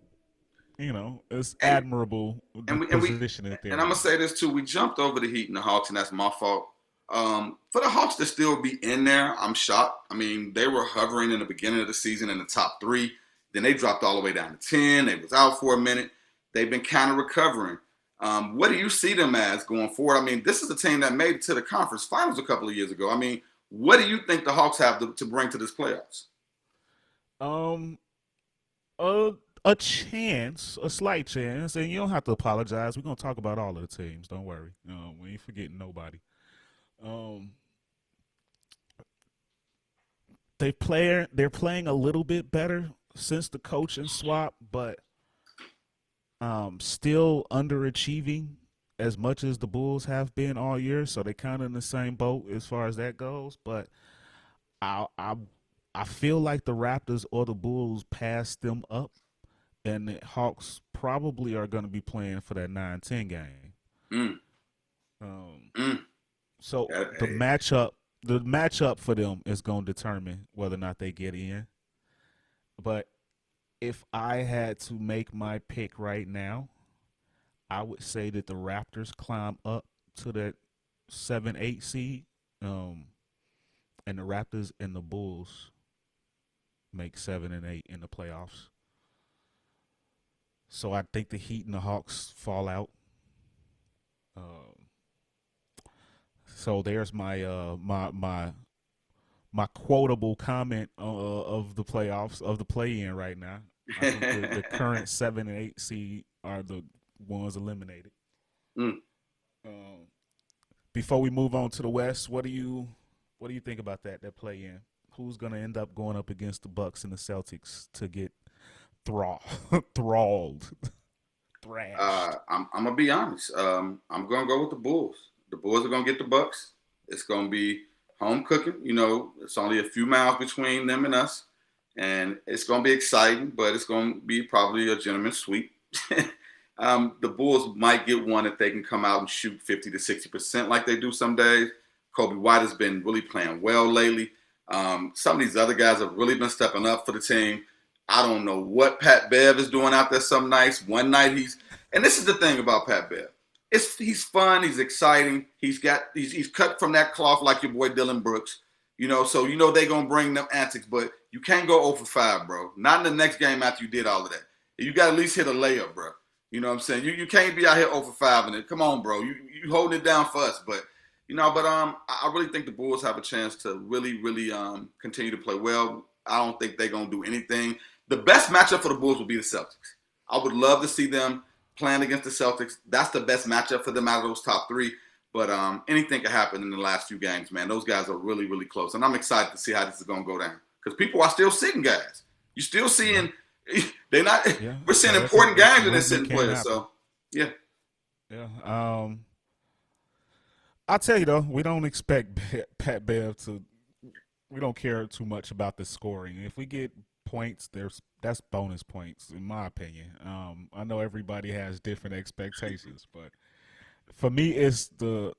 it's and admirable the and we position that they're and I'm gonna in. say this too. We jumped over the Heat and the Hawks, and that's my fault. For the Hawks to still be in there, I'm shocked. I mean, they were hovering in the beginning of the season in the top three. Then they dropped all the way down to 10. They was out for a minute. They've been kind of recovering. What do you see them as going forward? I mean, this is a team that made it to the conference finals a couple of years ago. I mean, what do you think the Hawks have to bring to this playoffs? Um, a a chance, a slight chance, and you don't have to apologize. We're gonna talk about all of the teams. Don't worry. We ain't forgetting nobody. Um, they're playing a little bit better since the coaching swap, but still underachieving as much as the Bulls have been all year. So they're kind of in the same boat as far as that goes. But I I I feel like the Raptors or the Bulls passed them up, and the Hawks probably are going to be playing for that 9-10 game. Mm, Um, mm. so Hey, the matchup for them is going to determine whether or not they get in. But if I had to make my pick right now, I would say that the Raptors climb up to that 7-8 seed, um, and the Raptors and the Bulls make 7 and 8 in the playoffs. So I think the Heat and the Hawks fall out. Um, so there's my quotable comment of the playoffs of the play-in right now. I think the current 7 and 8 seed are the ones eliminated. mm. Um, before we move on to the West, what do you think about that play in? Who's gonna end up going up against the Bucks and the Celtics to get thrall thralled, thrashed? I'm gonna be honest. I'm gonna go with the Bulls. The Bulls are gonna get the Bucks. It's gonna be home cooking. You know, it's only a few miles between them and us, and it's gonna be exciting. But it's gonna be probably a gentleman's sweep. The Bulls might get one if they can come out and shoot 50 to 60% like they do some days. Kobe White has been really playing well lately. Some of these other guys have really been stepping up for the team. I don't know what Pat Bev is doing out there some nights. One night and this is the thing about Pat Bev. He's fun, he's exciting. He's cut from that cloth like your boy Dylan Brooks. So they're gonna bring them antics, but you can't go 0 for 5, bro. Not in the next game after you did all of that. You got to at least hit a layup, bro. You know what I'm saying? You can't be out here 0 for 5 and it. Come on, bro. You holding it down for us, but I really think the Bulls have a chance to really, really continue to play well. I don't think they're gonna do anything. The best matchup for the Bulls will be the Celtics. I would love to see them playing against the Celtics. That's the best matchup for them out of those top three. But anything can happen in the last few games, man. Those guys are really, really close, and I'm excited to see how this is gonna go down because people are still sitting guys. You still Yeah, seeing they're not. yeah. We're seeing important That's games and they're movement sitting can players. happen. So yeah, Yeah. I'll tell you though, we don't expect Pat Bev to. We don't care too much about the scoring. If we get points, that's bonus points, in my opinion. I know everybody has different expectations, but for me, it's the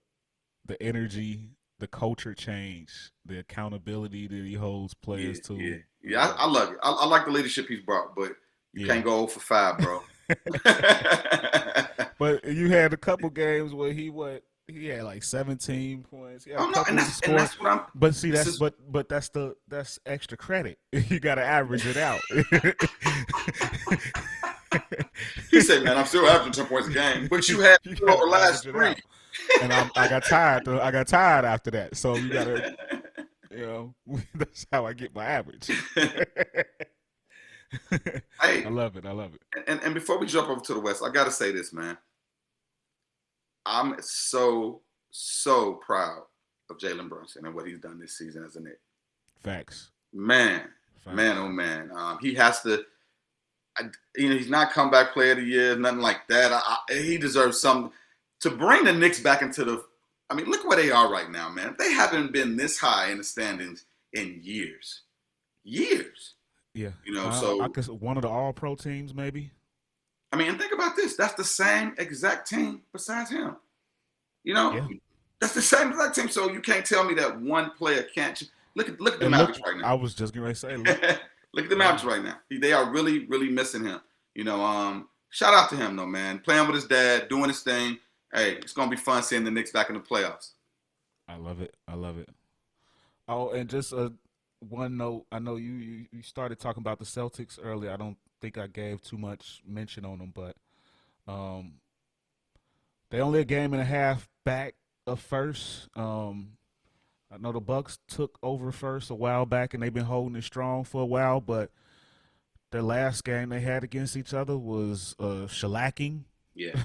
energy, the culture change, the accountability that he holds yeah, players yeah, to. yeah. I love it. I like the leadership he's brought, but you Yeah. can't go 0 for 5, bro. But you had a couple games where he had like 17 points. He had a Oh no, and couple that's and score. that's what I'm. But see, This is that's extra credit. You got to average it out. he said, man. I'm still averaging 10 points a game, but you had You two got over to the average last it three. out. And I got tired. I got tired after that. So you got to, that's how I get my average. I Hey, love it. I love it. and before we jump over to the West, I got to say this, man. I'm so proud of Jalen Brunson and what he's done this season as a Knick. Facts. Man, man, Facts. oh man. He has to. He's not comeback player of the year, nothing like that. He deserves something to bring the Knicks back into the I mean, look where they are right now, man. They haven't been this high in the standings in years. Years. Yeah, I So guess one of the All Pro teams, maybe. I mean, and think about this. That's the same exact team besides him. You know, Yeah, that's the same exact team. So you can't tell me that one player can't. Look at the and look, Mavericks right I now. was just getting ready to say, look, Look at the yeah, Mavericks right now. They are really, really missing him. Shout out to him though, man. Playing with his dad, doing his thing. Hey, it's gonna be fun seeing the Knicks back in the playoffs. I love it. I love it. Oh, and just one note. I know you started talking about the Celtics earlier. I don't think I gave too much mention on them, but um, they only a game and a half back of first. I know the Bucks took over first a while back, and they've been holding it strong for a while. But their last game they had against each other was shellacking. Yeah.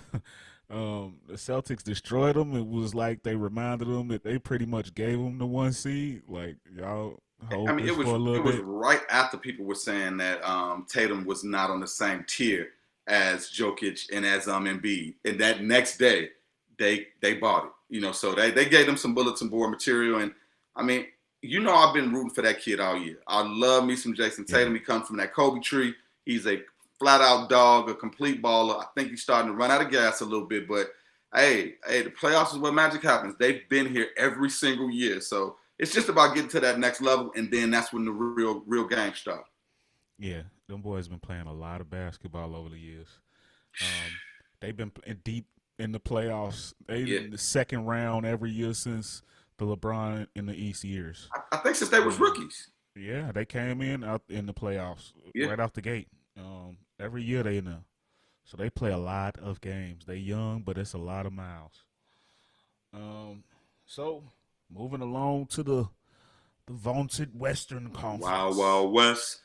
The Celtics destroyed them. It was like they reminded them that they pretty much gave them the one seed. Like, y'all I hold mean, this for a little it was bit. right after people were saying that Tatum was not on the same tier as Jokic and as Embiid, and that next day they bought it. So they gave them some bulletin board material, and I mean, I've been rooting for that kid all year. I love me some Jason Yeah, Tatum. He comes from that Kobe tree. He's a flat out dog, a complete baller. I think he's starting to run out of gas a little bit, but hey, the playoffs is where magic happens. They've been here every single year, so it's just about getting to that next level, and then that's when the real game starts. yeah. Them boys been playing a lot of basketball over the years. Um, they've been deep in the playoffs. They Yeah, in the second round every year since the LeBron in the East years. I think since they was Um, rookies. yeah, they came in out in the playoffs Yeah, right out the gate. Every year they in there. So they play a lot of games. They young, but it's a lot of miles. Um, so moving along to the vaunted Western Wild Conference. Wild West.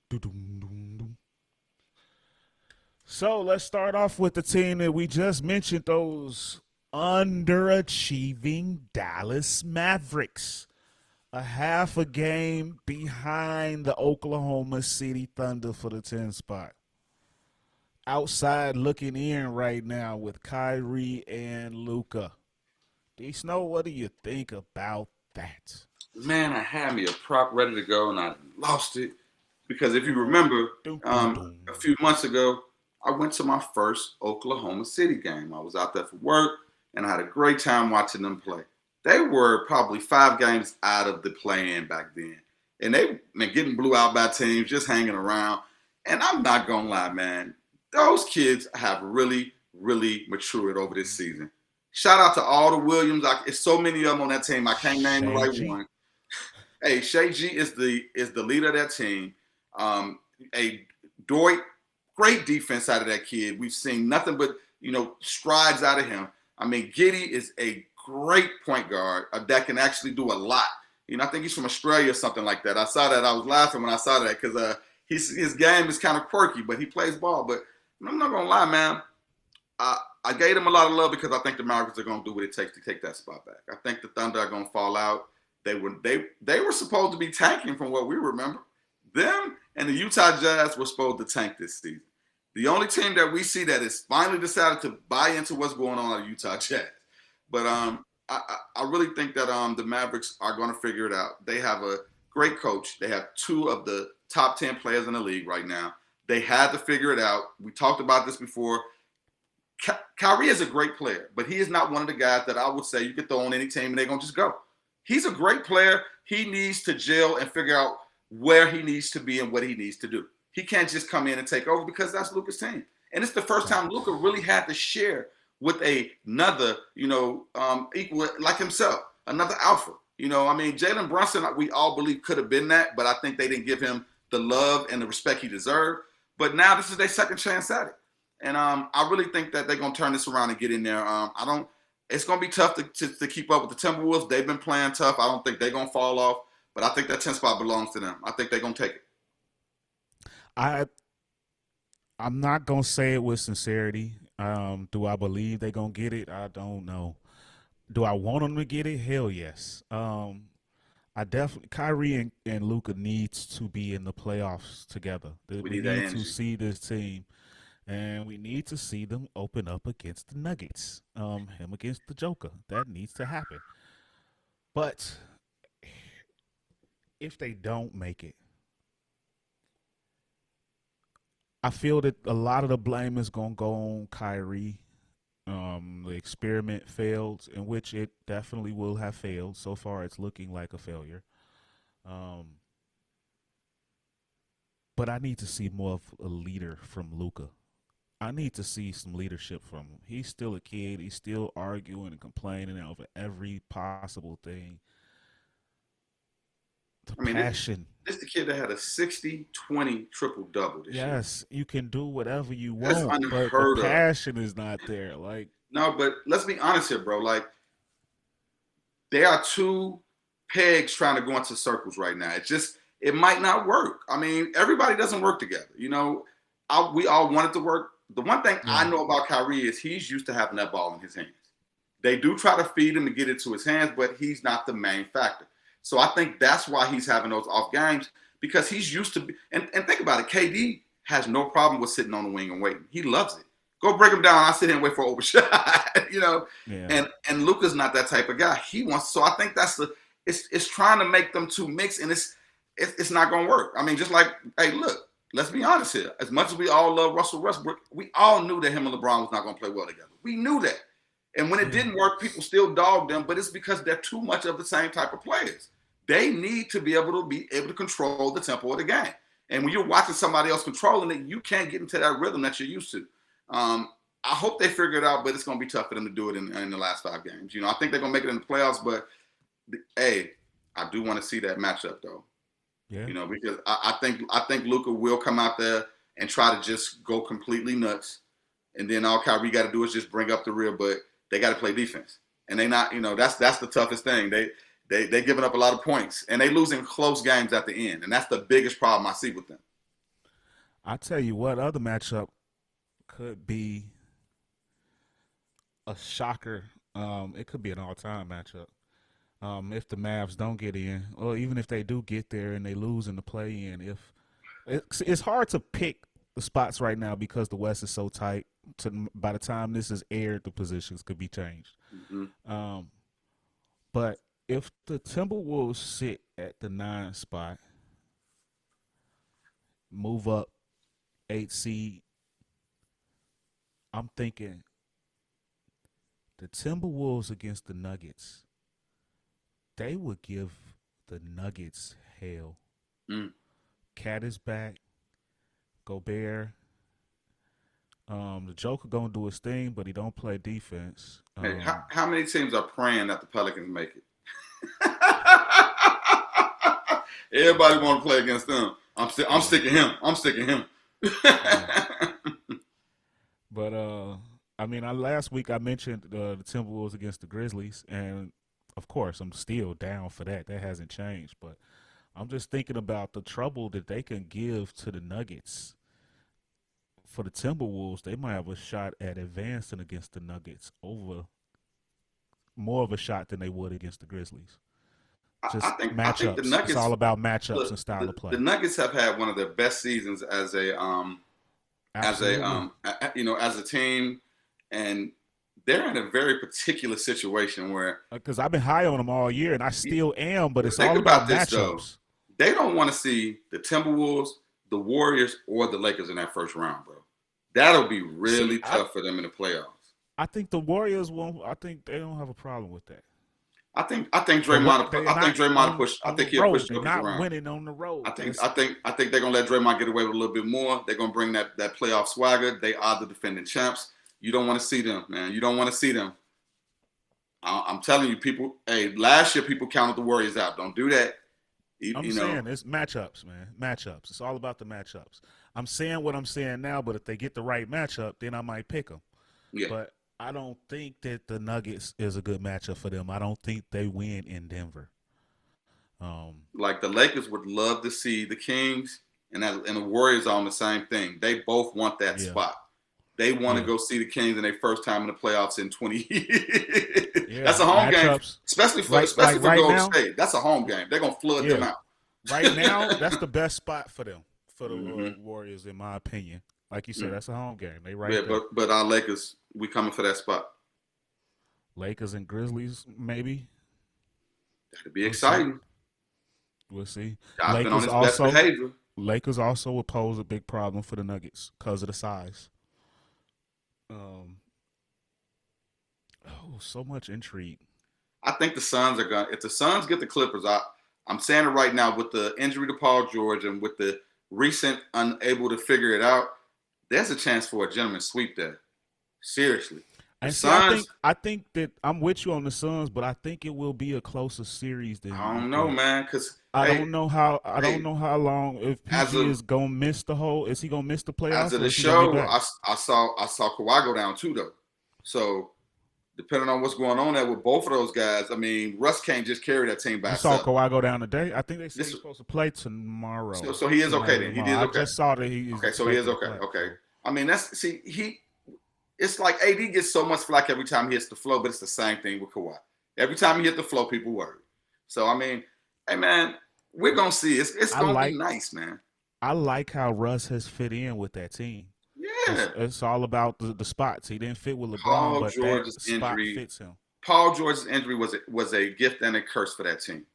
Doo-dum-dum-dum. So let's start off with the team that we just mentioned, those underachieving Dallas Mavericks. A half a game behind the Oklahoma City Thunder for the 10 spot. Outside looking in right now with Kyrie and Luca. D Snow, what do you think about that? Man, I had me a prop ready to go, and I lost it because if you Uh, remember, dum, dum, a dum. few months ago, I went to my first Oklahoma City game. I was out there for work, and I had a great time watching them play. They were probably 5 games out of the play-in back then, and they been getting blew out by teams, just hanging around. And I'm not gonna lie, man, those kids have really, really matured over this season. Shout out to all the Williams. It's so many of them on that team. I can't name the Shay right G. one. Hey, Shay G is the leader of that team. A Doit, great defense out of that kid. We've seen nothing but strides out of him. I mean, Giddy is a great point guard that can actually do a lot. I think he's from Australia or something like that. I saw that. I was laughing when I saw that because his game is kind of quirky, but he plays ball. But I'm not gonna lie, man. I gave them a lot of love because I think the Mavericks are going to do what it takes to take that spot back. I think the Thunder are going to fall out. They were supposed to be tanking from what we remember. Them and the Utah Jazz were supposed to tank this season. The only team that we see that has finally decided to buy into what's going on are the Utah Jazz. But I really think that the Mavericks are going to figure it out. They have a great coach. They have 2 of the top 10 players in the league right now. They had to figure it out. We talked about this before. Kyrie is a great player, but he is not one of the guys that I would say you could throw on any team and they're going to just go. He's a great player. He needs to gel and figure out where he needs to be and what he needs to do. He can't just come in and take over because that's Luka's team. And it's the first time Facts. Luka really had to share with another, equal like himself, another alpha. I mean, Jalen Brunson, we all believe could have been that, but I think they didn't give him the love and the respect he deserved. But now this is their second chance at it. And I really think that they're gonna turn this around and get in there. I don't. It's gonna be tough to keep up with the Timberwolves. They've been playing tough. I don't think they're gonna fall off. But I think that 10 spot belongs to them. I think they're gonna take it. I I'm not gonna say it with sincerity. Do I believe they gonna get it? I don't know. Do I want them to get it? Hell yes. I definitely Kyrie and Luca needs to be in the playoffs together. We We need that need to energy. see this team And we need to see them open up against the Nuggets. Him against the Joker. That needs to happen. But if they don't make it, I feel that a lot of the blame is gonna go on Kyrie. The experiment failed, in which it definitely will have failed. So far, it's looking like a failure. Um, but I need to see more of a leader from Luca. I need to see some leadership from him. He's still a kid. He's still arguing and complaining over every possible thing. The I mean, passion. this the kid that had a 60-20 triple double this year. Yes, you can do whatever you That's want, but the unheard of. passion is not there. Like, No, but let's be honest here, bro. Like, there are two pegs trying to go into circles right now. It might not work. I mean, everybody doesn't work together. We all want it to work. The one thing I yeah, know about Kyrie is he's used to having that ball in his hands. They do try to feed him to get it to his hands, but he's not the main factor. So I think that's why he's having those off games, because he's used to be. And think about it. KD has no problem with sitting on the wing and waiting. He loves it. Go break him down. I sit here and wait for an overshot. yeah, And Luka's not that type of guy. He wants. So I think it's trying to make them two mix, and it's not going to work. I mean, just like, hey, look, let's be honest here. As much as we all love Russell Westbrook, we all knew that him and LeBron was not going to play well together. We knew that. And when it yeah. didn't work, people still dogged them, but it's because they're too much of the same type of players. They need to be able to control the tempo of the game. And when you're watching somebody else controlling it, you can't get into that rhythm that you're used to. I hope they figure it out, but it's going to be tough for them to do it in the last 5 games. I think they're going to make it in the playoffs, but hey, I do want to see that matchup though. Yeah. Because I think Luka will come out there and try to just go completely nuts, and then all Kyrie got to do is just bring up the rear. But they got to play defense, and they not. That's the toughest thing. They giving up a lot of points, and they losing close games at the end, and that's the biggest problem I see with them. I tell you what, other matchup could be a shocker. It could be an all-time matchup. If the Mavs don't get in, or even if they do get there and they lose in the play-in, if it's hard to pick the spots right now because the West is so tight. By the time this is aired, the positions could be changed. Mm-hmm. But if the Timberwolves sit at the 9 spot, move up 8 seed, I'm thinking the Timberwolves against the Nuggets, they would give the Nuggets hell. Mm. Cat is back. Gobert. The Joker gonna do his thing, but he don't play defense. Hey, how many teams are praying that the Pelicans make it? Everybody want to play against them. I'm sticking him. I'm sticking him. But I mean, last week I mentioned the Timberwolves against the Grizzlies, and of course I'm still down for that. That hasn't changed. But I'm just thinking about the trouble that they can give to the Nuggets. For the Timberwolves, they might have a shot at advancing against the Nuggets over more of a shot than they would against the Grizzlies. Just I think the matchups. It's Nuggets. all about matchups Look, and style of play. the Nuggets have had one of their best seasons Absolutely. as a team, and they're in a very particular situation where, Because I've been high on them all year, and I still am, but it's think all about about this though. matchups. They don't want to see the Timberwolves, the Warriors, or the Lakers in that first round, bro. That'll be really tough for them in the playoffs. I think the Warriors won't. I think they don't have a problem with that. I think Draymond. I think he'll push They're Jokic not around. winning on the road. I think they're gonna let Draymond get away with a little bit more. They're gonna bring that playoff swagger. They are the defending champs. You don't want to see them, man. You don't want to see them. I'm telling you, people. Hey, last year people counted the Warriors out. Don't do that. I'm saying it's matchups, man. Matchups. It's all about the matchups. I'm saying what I'm saying now, but if they get the right matchup, then I might pick them. Yeah. But I don't think that the Nuggets is a good matchup for them. I don't think they win in Denver. Like the Lakers would love to see the Kings and the Warriors on the same thing. They both want that spot. They want to go see the Kings in their first time in the playoffs in 20 years. Yeah. That's a home game, especially for right Golden now, State. That's a home game. They're gonna flood them out. Right now, that's the best spot for them. for the Mm-hmm. Warriors, in my opinion. Like you said, Mm. that's a home game. They right Yeah, there. but our Lakers, we coming for that spot. Lakers and Grizzlies, maybe. That'd be We'll see. exciting. We'll see. God's been on Lakers his best also behavior. Lakers also will pose a big problem for the Nuggets because of the size. Um, so much intrigue. I think the Suns are going. If the Suns get the Clippers, I'm saying it right now with the injury to Paul George and with the recent unable to figure it out, there's a chance for a gentleman's sweep there. Seriously, the And see, I Suns. think I think that I'm with you on the Suns, but I think it will be a closer series than I you don't know, think. man, because I hey, don't know how I don't hey, know how long if as PG of is gonna miss the whole. Is he gonna miss the as playoffs of or the is he gonna be show, back? I saw Kawhi go down too, though. So depending on what's going on there with both of those guys, I mean, Russ can't just carry that team by You saw himself. Kawhi go down today. I think they said This he's supposed to play tomorrow, so he is tonight okay or then. He tomorrow. is I okay. just saw that he is Okay, so he is expected to okay. play. Okay. So. I mean, it's like AD gets so much flack every time he hits the flow, but it's the same thing with Kawhi. Every time he hit the flow, people worry. So I mean, hey man, we're gonna see. It's I gonna be like nice, man. I like how Russ has fit in with that team. Yeah. It's all about the spots. He didn't fit with LeBron, Paul but that George's spot injury. fits him. Paul George's injury was a gift and a curse for that team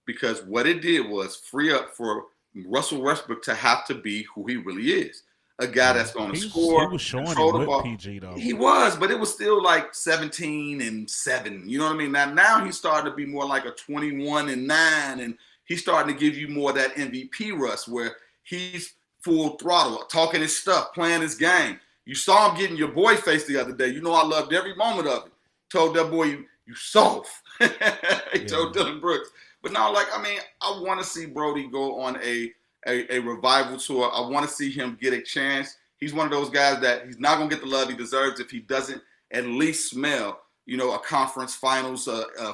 because what it did was free up for Russell Westbrook to have to be who he really is, a guy Yeah, that's going to he score, was showing it control the with ball. PG though. He was, but it was still like 17-7. You know what I mean? Now he's starting to be more like a 21-9, and he's starting to give you more of that MVP Russ where he's full throttle, talking his stuff, playing his game. You saw him getting your boy face the other day. You know I loved every moment of it. Told that boy you soft. He told Dylan Brooks. But now, like, I mean, I want to see Brody go on a revival tour. I want to see him get a chance. He's one of those guys that he's not going to get the love he deserves if he doesn't at least smell, a conference finals,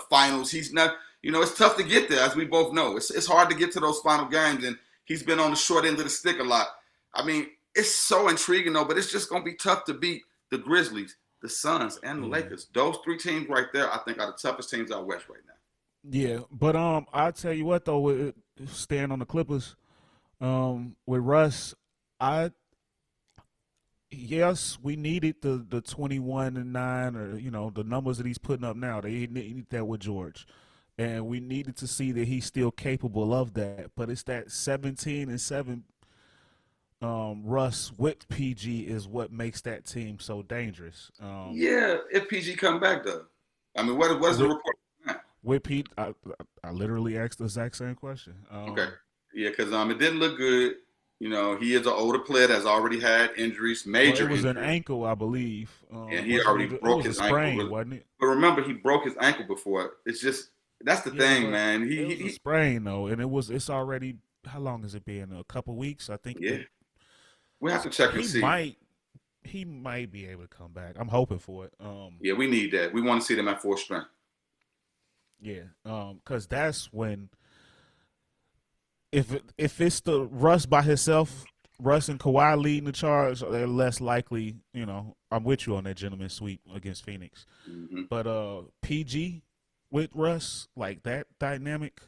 finals. He's not, it's tough to get there, as we both know. It's hard to get to those final games, and he's been on the short end of the stick a lot. I mean, it's so intriguing, though, but it's just going to be tough to beat the Grizzlies, the Suns, and the Lakers. Those three teams right there, I think, are the toughest teams out west right now. Yeah, but I'll tell you what though, staying on the Clippers, with Russ, I yes, we needed the 21-9 or the numbers that he's putting up now. They need that with George, and we needed to see that he's still capable of that. But it's that 17-7 Russ with PG is what makes that team so dangerous. Yeah, if PG come back though, I mean, what is the with report? with Pete, I literally asked the exact same question. Okay, yeah, because it didn't look good. He is an older player that's already had injuries, Well, major it was an injuries, ankle, I believe. and he Wasn't already it? It broke was a his ankle. sprain, wasn't it? But remember, he broke his ankle before. It's just that's the Yeah, thing, but man. it was a sprain though, and it's already how long has it been? A couple weeks, I think. Yeah, we have to check and He see. might be able to come back. I'm hoping for it. Yeah, we need that. We want to see them at full strength. Yeah, because that's when if it's the Russ by himself, Russ and Kawhi leading the charge, they're less likely. I'm with you on that gentleman's sweep against Phoenix, Mm-hmm. but PG with Russ, like that dynamic,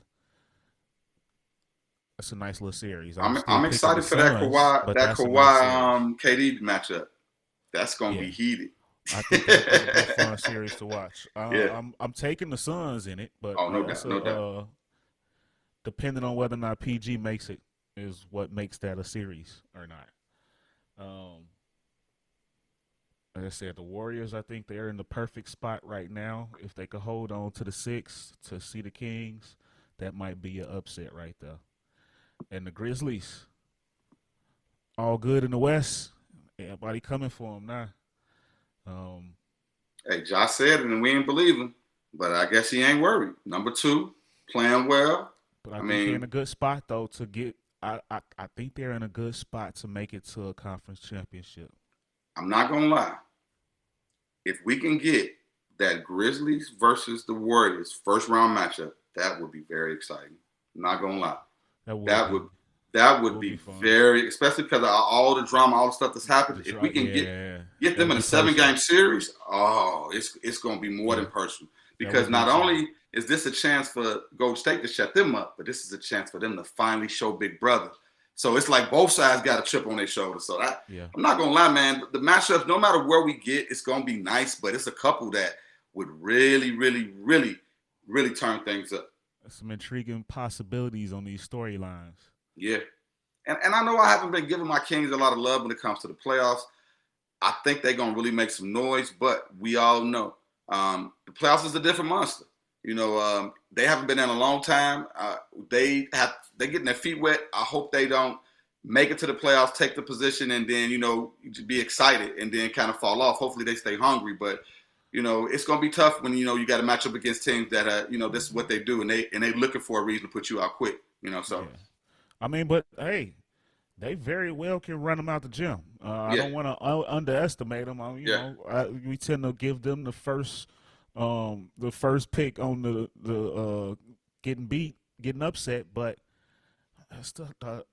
that's a nice little series. I'm still I'm picking the excited for that Suns, Kawhi but that's a nice series. KD matchup. That's gonna Yeah, be heated. I think that'll be a fun series to watch. Yeah. I'm taking the Suns in it, but Oh, no that's doubt, no doubt. depending on whether or not PG makes it is what makes that a series or not. Like I said, the Warriors, I think they're in the perfect spot right now. If they could hold on to the 6 to see the Kings, that might be an upset right there. And the Grizzlies, all good in the West. Everybody coming for them now. Hey, Josh said it, and we ain't believe him, but I guess he ain't worried. Number 2, playing well. But I think they're in a good spot though to get. I think they're in a good spot to make it to a conference championship. I'm not gonna lie. If we can get that Grizzlies versus the Warriors first round matchup, that would be very exciting. I'm not gonna lie. That would be very, especially because of all the drama, all the stuff that's happened. If we can get them in a 7-game series, it's gonna be more than personal. Because not only is this a chance for Golden State to shut them up, but this is a chance for them to finally show Big Brother So it's like both sides got a chip on their shoulder. So Yeah. I'm not gonna lie, man. The matchups, no matter where we get, it's gonna be nice. But it's a couple that would really, really, really, really turn things up. Some intriguing possibilities on these storylines. Yeah. And I know I haven't been giving my Kings a lot of love when it comes to the playoffs. I think they're gonna really make some noise, but we all know the playoffs is a different monster. They haven't been in a long time. They're getting their feet wet. I hope they don't make it to the playoffs, take the position, and then be excited and then kind of fall off. Hopefully they stay hungry, but it's gonna be tough when you got to match up against teams that this is what they do, and they looking for a reason to put you out quick. So Yeah. I mean, but hey, they very well can run them out the gym. I yeah, don't want to underestimate them. yeah, We tend to give them the first pick on the getting upset, but that's the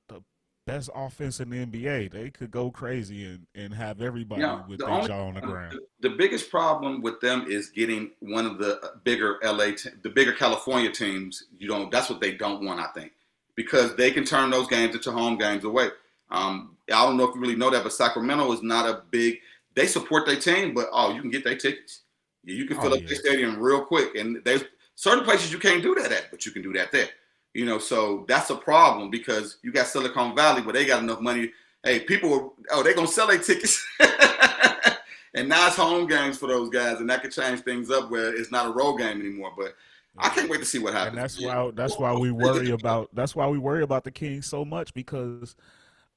best offense in the NBA. They could go crazy and have everybody with The their only jaw on the ground. the biggest problem with them is getting one of the bigger the bigger California teams. That's what they don't want, I think, because they can turn those games into home games away. I don't know if you really know that, but Sacramento is not a big. They support their team, but you can get their tickets. You can Oh fill up yeah, their stadium real quick, and there's certain places you can't do that at, but you can do that there. So that's a problem because you got Silicon Valley where they got enough money. Hey, people, they're gonna sell their tickets, and now it's home games for those guys, and that could change things up where it's not a road game anymore. But I yeah. can't wait to see what And happens. that's why we worry about the Kings so much because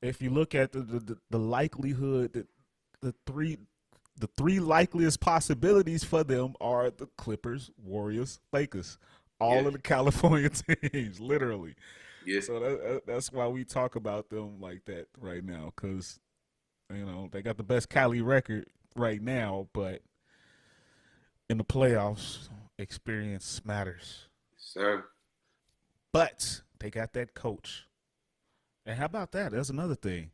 if you look at the likelihood that the three the three likeliest possibilities for them are the Clippers, Warriors, Lakers, Yeah, all of the California teams, literally. yeah. So that's why we talk about them like that right now, because they got the best Cali record right now, but in the playoffs, experience matters. Sir. But they got that coach, and how about that? That's another thing.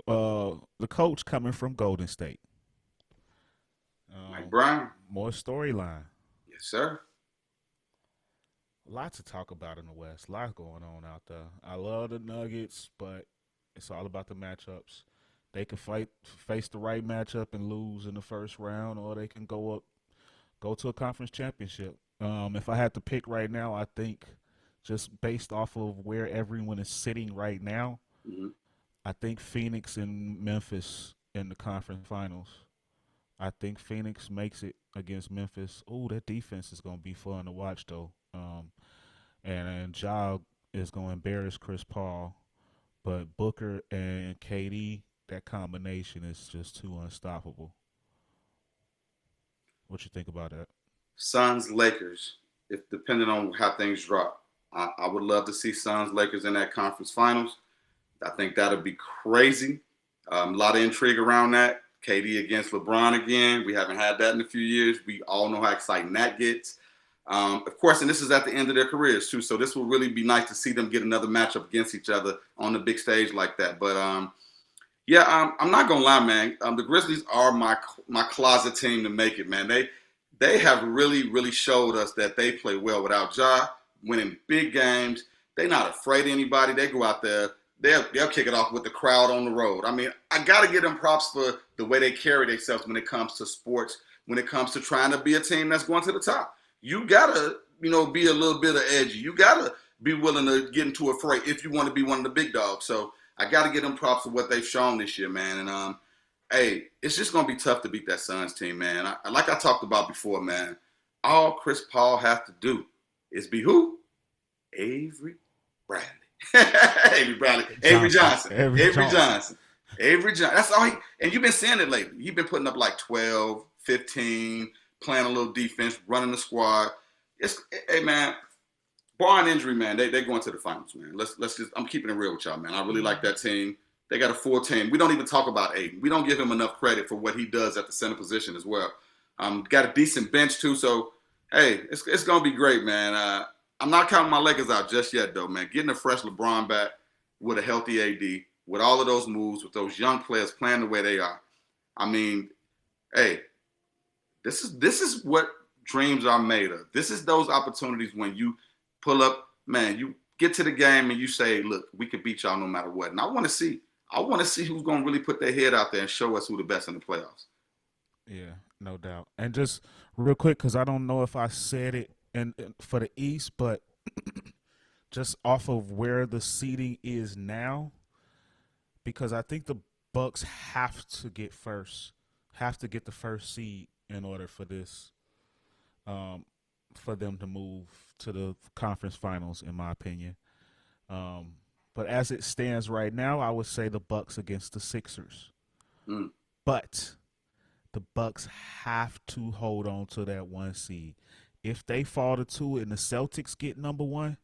The coach coming from Golden State. Mike Um, Brown. More storyline. Yes, sir. A lot to talk about in the West. A lot going on out there. I love the Nuggets, but it's all about the matchups. They can face the right matchup and lose in the first round, or they can go to a conference championship. If I had to pick right now, I think just based off of where everyone is sitting right now, Mm-hmm. I think Phoenix and Memphis in the conference finals. I think Phoenix makes it against Memphis. Oh, that defense is going to be fun to watch, though. And Ja is going to embarrass Chris Paul, but Booker and KD, that combination is just too unstoppable. What you think about that? Suns Lakers. If depending on how things drop, I would love to see Suns Lakers in that conference finals. I think that'll be crazy. A lot of intrigue around that. KD against LeBron again. We haven't had that in a few years. We all know how exciting that gets. Of course, and this is at the end of their careers too. So this will really be nice to see them get another matchup against each other on the big stage like that. But yeah, I'm not gonna lie, man. The Grizzlies are my closet team to make it, man. They have really, really showed us that they play well without Ja, winning big games. They're not afraid of anybody. They go out there. They'll kick it off with the crowd on the road. I mean, I gotta give them props for the way they carry themselves when it comes to sports. When it comes to trying to be a team that's going to the top, you gotta be a little bit of edgy. You gotta be willing to get into a fray if you want to be one of the big dogs. So I gotta give them props for what they've shown this year, man. And hey, it's just gonna be tough to beat that Suns team, man. Like I talked about before, man. All Chris Paul has to do is be who? Avery Bradley. Avery Bradley. Avery Johnson. Avery Avery Johnson. Johnson. Avery Johnson. That's all and you've been seeing it lately. You've been putting up like 12, 15, playing a little defense, running the squad. Hey man, barring injury, man, they going to the finals, man. Let's just I'm keeping it real with y'all, man. I really like that team. They got a full team. We don't even talk about Aiden. We don't give him enough credit for what he does at the center position as well. Got a decent bench too, so hey, it's gonna be great, man. I'm not counting my Lakers out just yet, though, man. Getting a fresh LeBron back with a healthy AD, with all of those moves, with those young players playing the way they are. I mean, hey, this is what dreams are made of. This is those opportunities when you pull up, man. get to the game and you say, look, we could beat y'all no matter what. And I want to see. I want to see who's going to really put their head out there and show us who the best in the playoffs. Yeah, no doubt. And just real quick, because I don't know if I said it for the East, but just off of where the seating is now, because I think the Bucks have to get the first seed in order for this, um, for them to move to the conference finals, in my opinion. Um, but as it stands right now, I would say the Bucks against the Sixers. Mm. But the Bucks have to hold on to that one seed. If they fall to two and the Celtics get number one,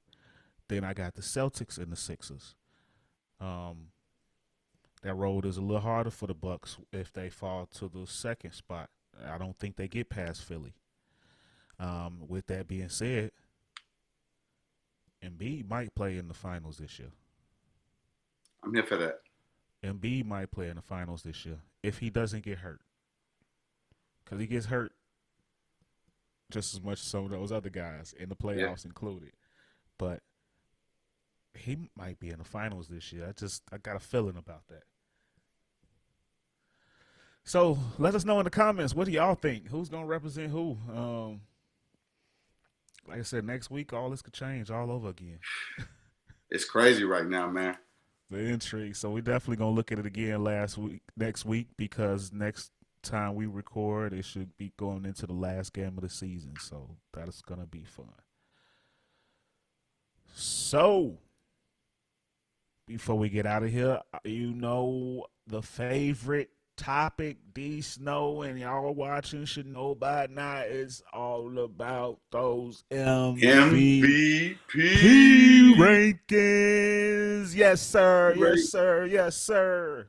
then I got the Celtics and the Sixers. Um, that road is a little harder for the Bucks if they fall to the second spot. I don't think they get past Philly. With that being said, Embiid might play in the finals this year. I'm here for that. Embiid might play in the finals this year if he doesn't get hurt. Because he gets hurt just as much as some of those other guys in the Yeah. playoffs included. But he might be in the finals this year. I got a feeling about that. So let us know in the comments, what do y'all think? Who's gonna represent who? Like I said, next week all this could change all over again. It's crazy right now, man. The intrigue. So we definitely gonna look at it again next week, because next time we record, it should be going into the last game of the season. So that is gonna be fun. So before we get out of here, the favorite topic D Snow and y'all watching should know by now is all about those MVP MVP. rankings. Yes, sir. Yes, Right. sir. Yes, sir.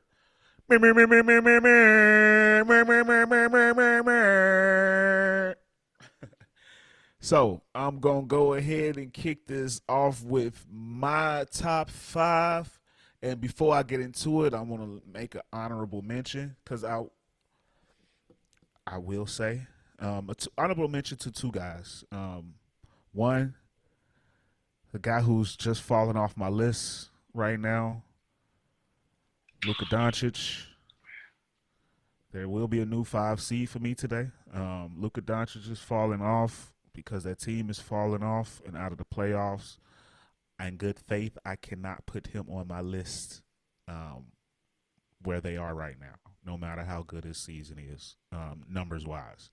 So I'm gonna go ahead and kick this off with my top five. And before I get into it, I want to make an honorable mention, because I will say honorable mention to two guys. One, the guy who's just falling off my list right now, Luka Doncic. There will be a new 5 seed for me today. Luka Doncic is falling off because that team is falling off and out of the playoffs. In good faith, I cannot put him on my list where they are right now, no matter how good his season is, numbers wise.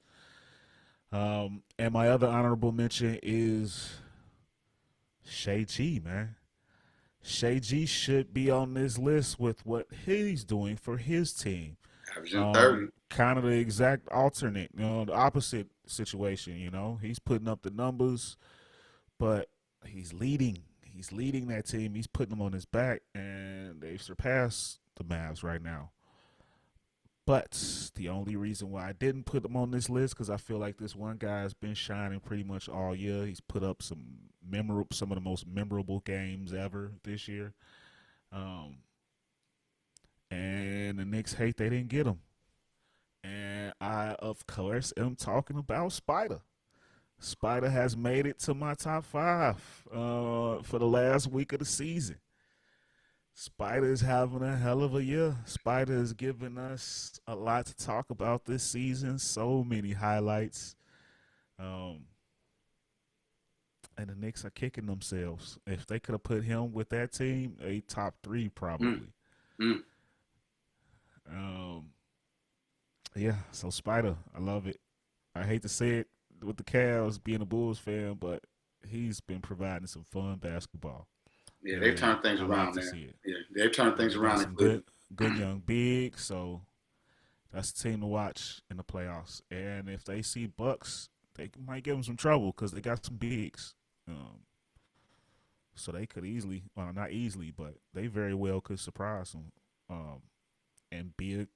And my other honorable mention is Shai G, man. Shai G should be on this list with what he's doing for his team. Averaging 30. Kind of the exact alternate, the opposite situation. He's putting up the numbers, but he's leading. He's leading that team. He's putting them on his back, and they've surpassed the Mavs right now. But the only reason why I didn't put him on this list, because I feel like this one guy has been shining pretty much all year. He's put up some of the most memorable games ever this year. And the Knicks hate they didn't get him. And I, of course, am talking about Spider. Spider has made it to my top five for the last week of the season. Spider is having a hell of a year. Spider has given us a lot to talk about this season. So many highlights. And the Knicks are kicking themselves. If they could have put him with that team, a top three probably. Mm. Yeah, so Spider, I love it. I hate to say it with the Cavs being a Bulls fan, but he's been providing some fun basketball. Yeah, they've And turned things I like around to there. see it. Yeah, they've turned things They got around in some Cleveland. good young bigs, so that's the team to watch in the playoffs. And if they see Bucks, they might give them some trouble because they got some bigs. So they could easily, well, not easily, but they very well could surprise them and be a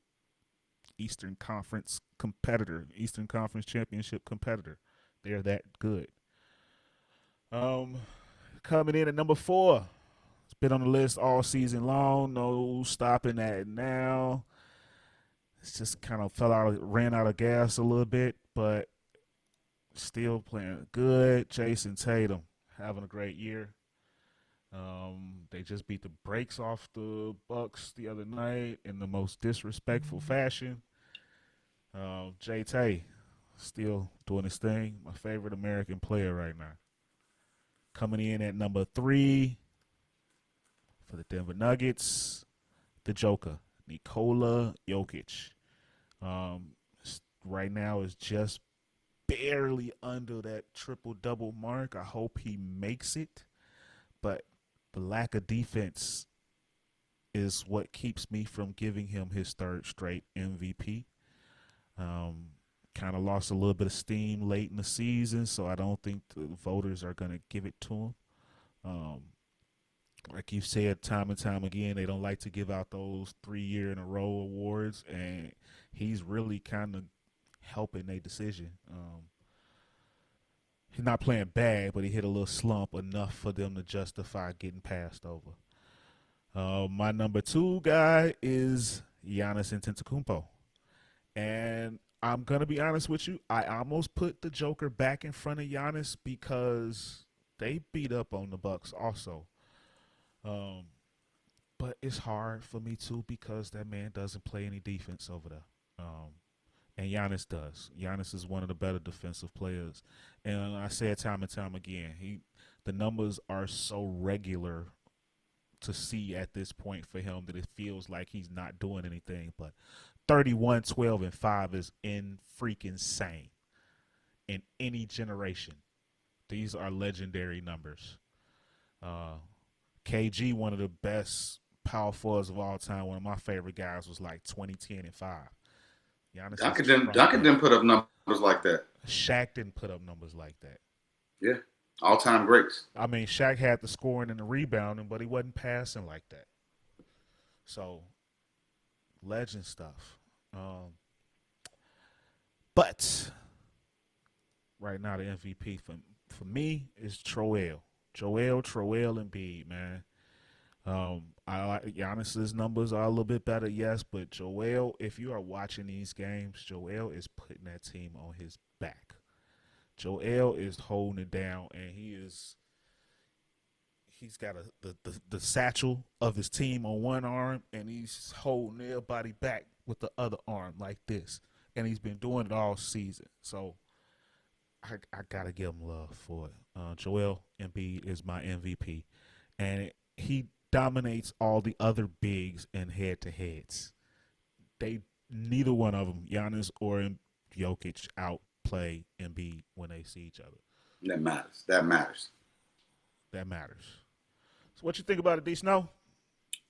Eastern Conference competitor, Eastern Conference championship competitor. They're that good. Um, Coming in at number 4. It's been on the list all season long. No stopping that now. It's just kind of ran out of gas a little bit, but still playing good. Jason Tatum having a great year. They just beat the brakes off the Bucks the other night in the most disrespectful fashion. Jay Tay still doing his thing. My favorite American player right now. Coming in at number 3 for the Denver Nuggets, the Joker, Nikola Jokic. Um, right now is just barely under that triple double mark. I hope he makes it, but the lack of defense is what keeps me from giving him his third straight MVP. Um, kind of lost a little bit of steam late in the season, so I don't think the voters are going to give it to him. Um, like you've said time and time again, they don't like to give out those 3 year in a row awards, and he's really kind of helping their decision. He's not playing bad, but he hit a little slump enough for them to justify getting passed over. My number 2 guy is Giannis Antetokounmpo. And I'm going to be honest with you, I almost put the Joker back in front of Giannis because they beat up on the Bucks also. Um, but it's hard for me too because that man doesn't play any defense over there. And Giannis does. Giannis is one of the better defensive players. And I say it time and time again, the numbers are so regular to see at this point for him that it feels like he's not doing anything. But 31, 12, and 5 is in freaking sane in any generation. These are legendary numbers. KG, one of the best power forwards of all time, one of my favorite guys, was like 20, 10, and 5. Giannis Duncan didn't put up numbers like that. Shaq didn't put up numbers like that. Yeah, all-time greats. I mean, Shaq had the scoring and the rebounding, but he wasn't passing like that. So, legend stuff. But right now, the MVP for me is Joel Embiid, man. I like Giannis's numbers are a little bit better, yes, but Joel, if you are watching these games, Joel is putting that team on his back. Joel is holding it down, and he's got the satchel of his team on one arm, and he's holding everybody back with the other arm like this, and he's been doing it all season. So I gotta give him love for it. Joel Embiid is my MVP, and he dominates all the other bigs in head-to-heads. Neither one of them, Giannis or Jokic, outplay Embiid when they see each other. That matters. So what you think about it, D Snow?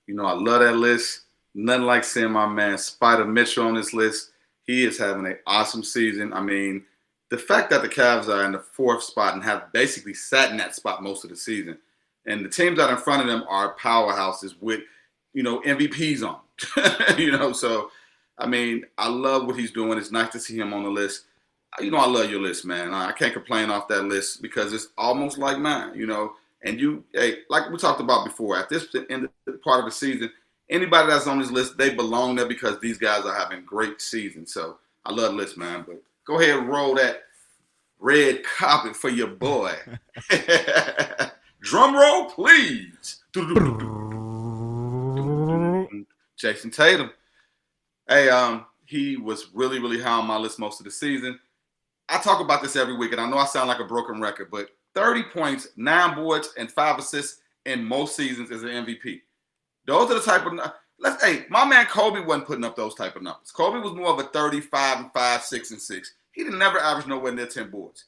You know, I love that list. Nothing like seeing my man Spider Mitchell on this list. He is having an awesome season. I mean, the fact that the Cavs are in the 4th spot and have basically sat in that spot most of the season, and the teams out in front of them are powerhouses with, MVPs on. So, I mean, I love what he's doing. It's nice to see him on the list. I love your list, man. I can't complain off that list because it's almost like mine, And like we talked about before, at this end part of the season, anybody that's on this list, they belong there because these guys are having great seasons. So I love the list, man. But go ahead and roll that red carpet for your boy. Drum roll, please. Jason Tatum. Hey, he was really, really high on my list most of the season. I talk about this every week, and I know I sound like a broken record, but 30 points, 9 boards, and 5 assists in most seasons is an MVP. Those are the type of my man Kobe wasn't putting up those type of numbers. Kobe was more of a 35 and 5, 6 and 6. He didn't never average nowhere near 10 boards.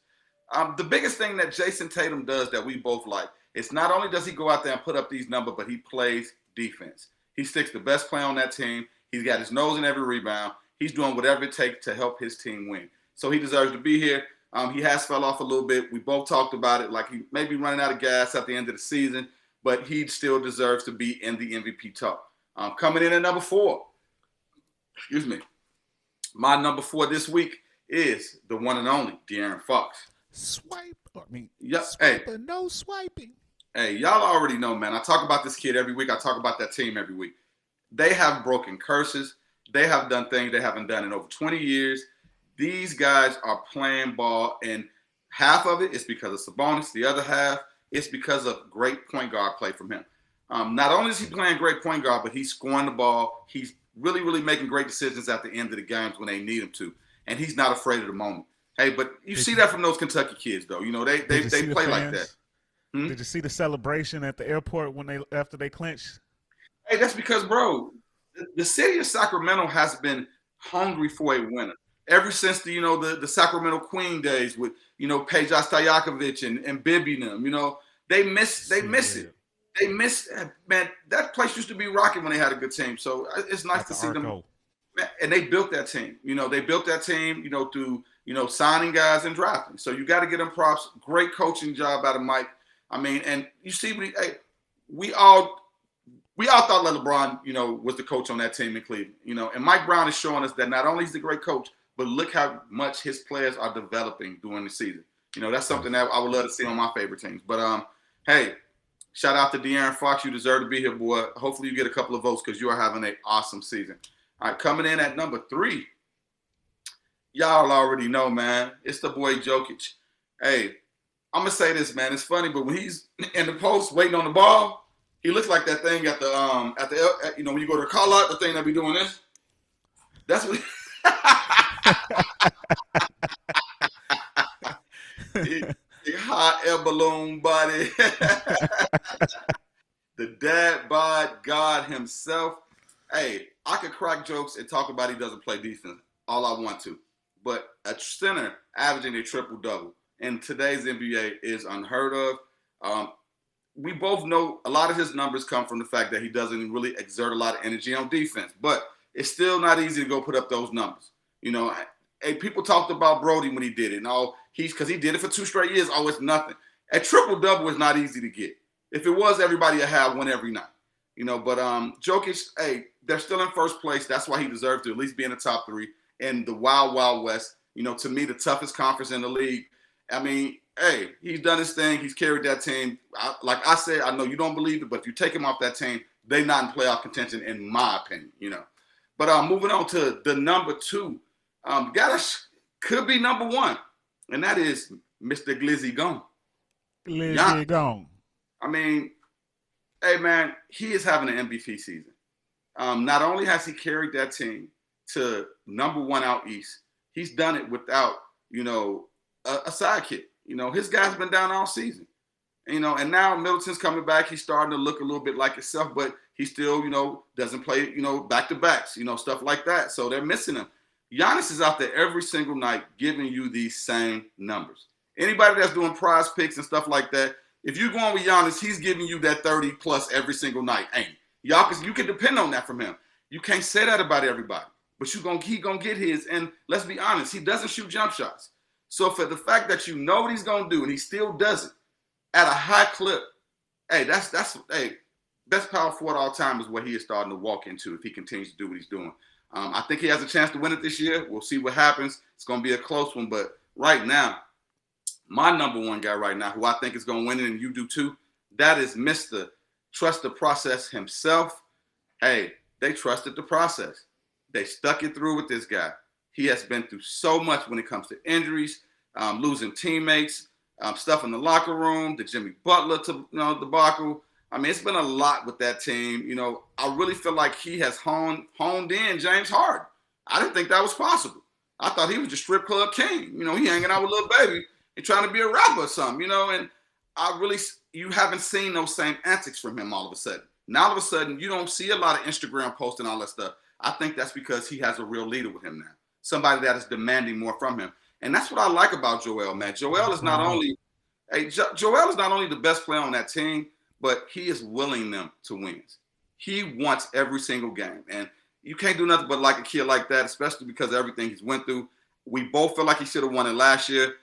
The biggest thing that Jason Tatum does that we both like, it's not only does he go out there and put up these numbers, but he plays defense. He sticks the best player on that team. He's got his nose in every rebound. He's doing whatever it takes to help his team win. So he deserves to be here. He has fell off a little bit. We both talked about it, like he may be running out of gas at the end of the season, but he still deserves to be in the MVP talk. Coming in at number 4, my number 4 this week is the one and only De'Aaron Fox. Swiping, no swiping. Hey, y'all already know, man. I talk about this kid every week. I talk about that team every week. They have broken curses. They have done things they haven't done in over 20 years. These guys are playing ball, and half of it is because of Sabonis. The other half it's because of great point guard play from him. Not only is he playing great point guard, but he's scoring the ball. He's really, really making great decisions at the end of the games when they need him to, and he's not afraid of the moment. Hey, but you Did see you that from those Kentucky kids, though. You know, did you they see the play like that. fans? Hmm? Did you see the celebration at the airport when they after they clinched? Hey, that's because, bro, the city of Sacramento has been hungry for a winner ever since the Sacramento Queen days with Peja Stojakovic and Bibby and them. They miss it. CBA They miss, man. That place used to be rocking when they had a good team. So it's nice at to the see them, Arco. man, and they built that team. They built that team. Through signing guys and drafting. So you got to get them props. Great coaching job out of Mike. I mean, and you see, hey, we all we all thought that LeBron, was the coach on that team in Cleveland. And Mike Brown is showing us that not only is he a great coach, but look how much his players are developing during the season. That's something Yes. that I would love to see on my favorite teams. But hey, shout out to De'Aaron Fox. You deserve to be here, boy. Hopefully you get a couple of votes because you are having an awesome season. All right, coming in at number 3, y'all already know, man. It's the boy Jokic. Hey, I'm gonna say this, man. It's funny, but when he's in the post waiting on the ball, he looks like that thing when you go to the call out, the thing that be doing this. That's what he hot air balloon body. The dad bod God himself. Hey, I could crack jokes and talk about he doesn't play defense all I want to, but a center averaging a triple double in today's NBA is unheard of. We both know a lot of his numbers come from the fact that he doesn't really exert a lot of energy on defense, but it's still not easy to go put up those numbers. Hey, people talked about Brody when he did it. No, because he did it for 2 straight years. Oh, it's nothing. A triple double is not easy to get. If it was, everybody would have one every night. But Jokic, hey, they're still in first place. That's why he deserves to at least be in the top 3 in the Wild Wild West. To me, the toughest conference in the league. I mean, hey, he's done his thing. He's carried that team. Like I said, I know you don't believe it, but if you take him off that team, they're not in playoff contention, in my opinion. But moving on to the number 2, guy could be number 1, and that is Mr. Glizzy Gone. Glizzy gone. I mean, hey, man, he is having an MVP season. Not only has he carried that team to number 1 out east, he's done it without, a sidekick. His guy's been down all season. And now Middleton's coming back. He's starting to look a little bit like himself, but he still, doesn't play, back-to-backs, stuff like that. So they're missing him. Giannis is out there every single night giving you these same numbers. Anybody that's doing prize picks and stuff like that, if you're going with Giannis, he's giving you that 30 plus every single night. Ain't y'all? Because you can depend on that from him. You can't say that about everybody, but he gonna get his. And let's be honest, he doesn't shoot jump shots. So for the fact that you know what he's gonna do and he still does it at a high clip, hey, that's best power forward all time is what he is starting to walk into if he continues to do what he's doing. I think he has a chance to win it this year. We'll see what happens. It's gonna be a close one, but right now, my number 1 guy right now, who I think is going to win it, and you do too, that is Mr. Trust the Process himself. Hey, they trusted the process. They stuck it through with this guy. He has been through so much when it comes to injuries, losing teammates, stuff in the locker room, the Jimmy Butler debacle. I mean, it's been a lot with that team. I really feel like he has honed in James Harden. I didn't think that was possible. I thought he was just strip club king. He hanging out with little baby and trying to be a rapper or something, and you haven't seen those same antics from him all of a sudden. Now all of a sudden, you don't see a lot of Instagram posts and all that stuff. I think that's because he has a real leader with him now, somebody that is demanding more from him. And that's what I like about Joel, man. Joel is not only the best player on that team, but he is willing them to win. He wants every single game. And you can't do nothing but like a kid like that, especially because of everything he's went through. We both feel like he should have won it last year.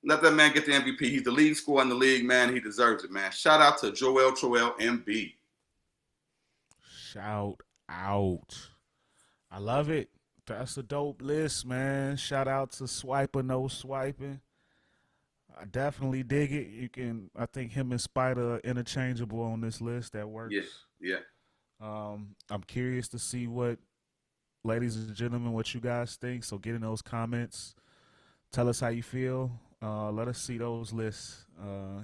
Let that man get the MVP. He's the leading scorer in the league, man. He deserves it, man. Shout out to Joel Embiid. Shout out. I love it. That's a dope list, man. Shout out to Swiper No Swiping. I definitely dig it. I think him and Spider are interchangeable on this list. That Yeah, works. yeah. I'm curious to see ladies and gentlemen, what you guys think. So get in those comments. Tell us how you feel. Let us see those lists.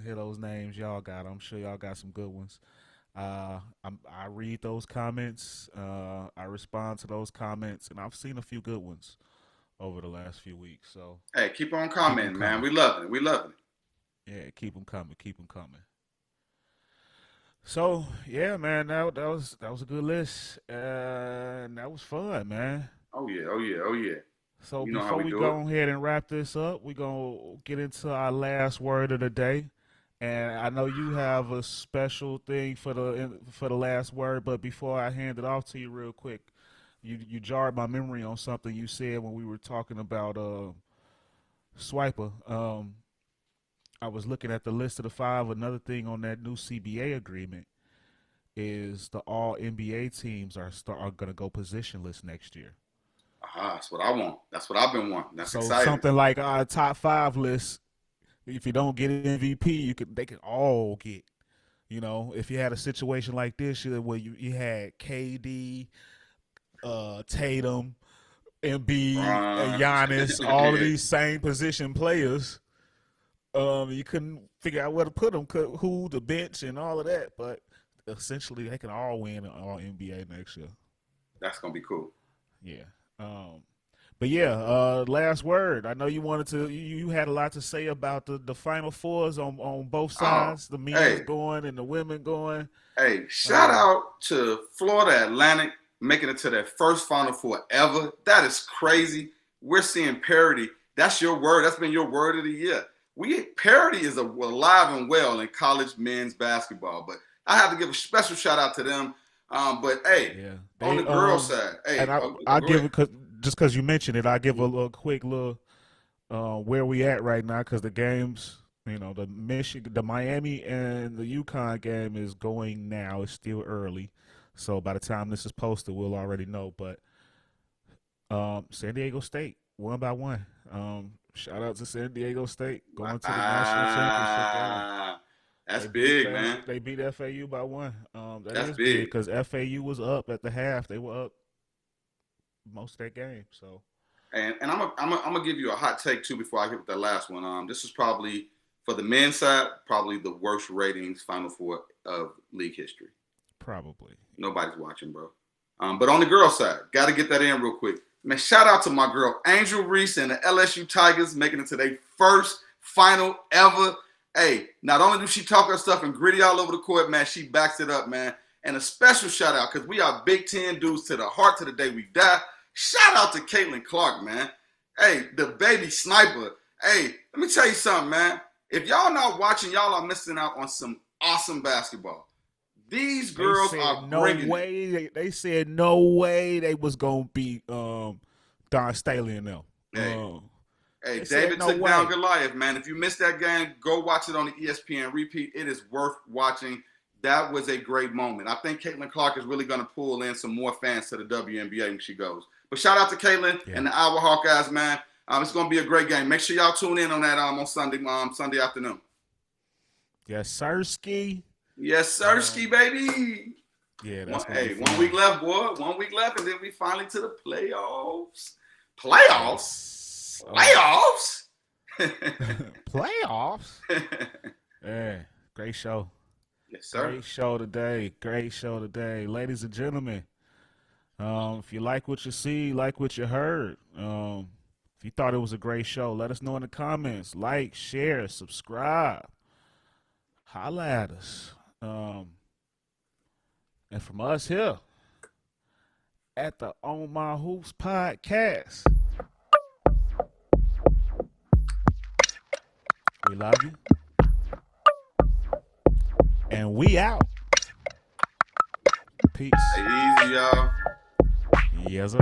Hear those names y'all got. I'm sure y'all got some good ones. I read those comments. I respond to those comments, and I've seen a few good ones over the last few weeks. So Hey, keep on keep them commenting, man. coming. We loving it. We loving it. Yeah, keep them coming. Keep them coming. So yeah, man, that was a good list, and that was fun, man. Oh yeah, oh yeah, oh yeah. So You know how before we we do it. go ahead and wrap this up, we're gonna get into our last word of the day. And I know you have a special thing for the last word, but before I hand it off to you real quick, you jarred my memory on something you said when we were talking about Swiper. I was looking at the list of the five. Another thing on that new CBA agreement is the all NBA teams are gonna go positionless next year. That's what I want. That's what I've been wanting. That's So exciting. something like our top five list, if you don't get MVP, they can all get. If you had a situation like this where you had KD, Tatum, Embiid, Ron. Giannis, all of these same position players, you couldn't figure out where to put them, who the bench and all of that. But essentially, they can all win all NBA next year. That's gonna be cool. Yeah. But yeah, last word. I know you wanted to. You had a lot to say about the Final Fours on both Oh, sides. The men's hey, going and the women going. hey, shout Um, out to Florida Atlantic making it to their first Final Four ever. That is crazy. We're seeing parity. That's your word. That's been your word of the year. Parity is alive and well in college men's basketball. But I have to give a special shout out to them. But hey, yeah, on the they girls' side, and hey, I go give ahead. it just because you mentioned it. I give a little quick little where we at right now because the games. The Michigan, the Miami, and the UConn game is going now. It's still early, so by the time this is posted, we'll already know. But San Diego State, one by one. Shout out to San Diego State going to the national championship game. Wow. That's They beat big, man. they beat FAU by one. That That's is big big. because FAU was up at the half. They were up most of that game. So And I'm gonna give you a hot take too before I hit with that last one. This is probably for the men's side, probably the worst ratings Final Four of league history. probably, yeah. Nobody's watching, bro. But on the girls' side, got to get that in real quick. Man, shout out to my girl Angel Reese and the LSU Tigers making it to their first final ever. Hey, not only do she talk her stuff and gritty all over the court, man, she backs it up, man. And a special shout out because we are Big Ten dudes to the heart to the day we die. Shout out to Caitlin Clark, man. Hey, the baby sniper. Hey, let me tell you something, man. If y'all not watching, y'all are missing out on some awesome basketball. These They girls said are no bringing it. way. They said no way they was gonna beat Don Staley and them. Hey, hey, They said David no took down way. Goliath, man. If you missed that game, go watch it on the ESPN repeat. It is worth watching. That was a great moment. I think Caitlin Clark is really going to pull in some more fans to the WNBA when she goes. But shout out to Caitlin Yeah. and the Iowa Hawkeyes, man. It's going to be a great game. Make sure y'all tune in on that on Sunday afternoon. Yes, Sirski. Yes, sir, ski baby. Yeah, that's gonna be Hey, fun. 1 week left, boy. 1 week left, and then we finally to the playoffs. Playoffs? Yes. Playoffs? Playoffs. Yeah, great show. Yes, sir. Great show today. Great show today, ladies and gentlemen. If you like what you see, like what you heard, if you thought it was a great show, let us know in the comments. Like, share, subscribe. Holla at us. And from us here at the On My Hoops podcast, we love you. And we out. Peace. Hey, easy, y'all. Yes, sir.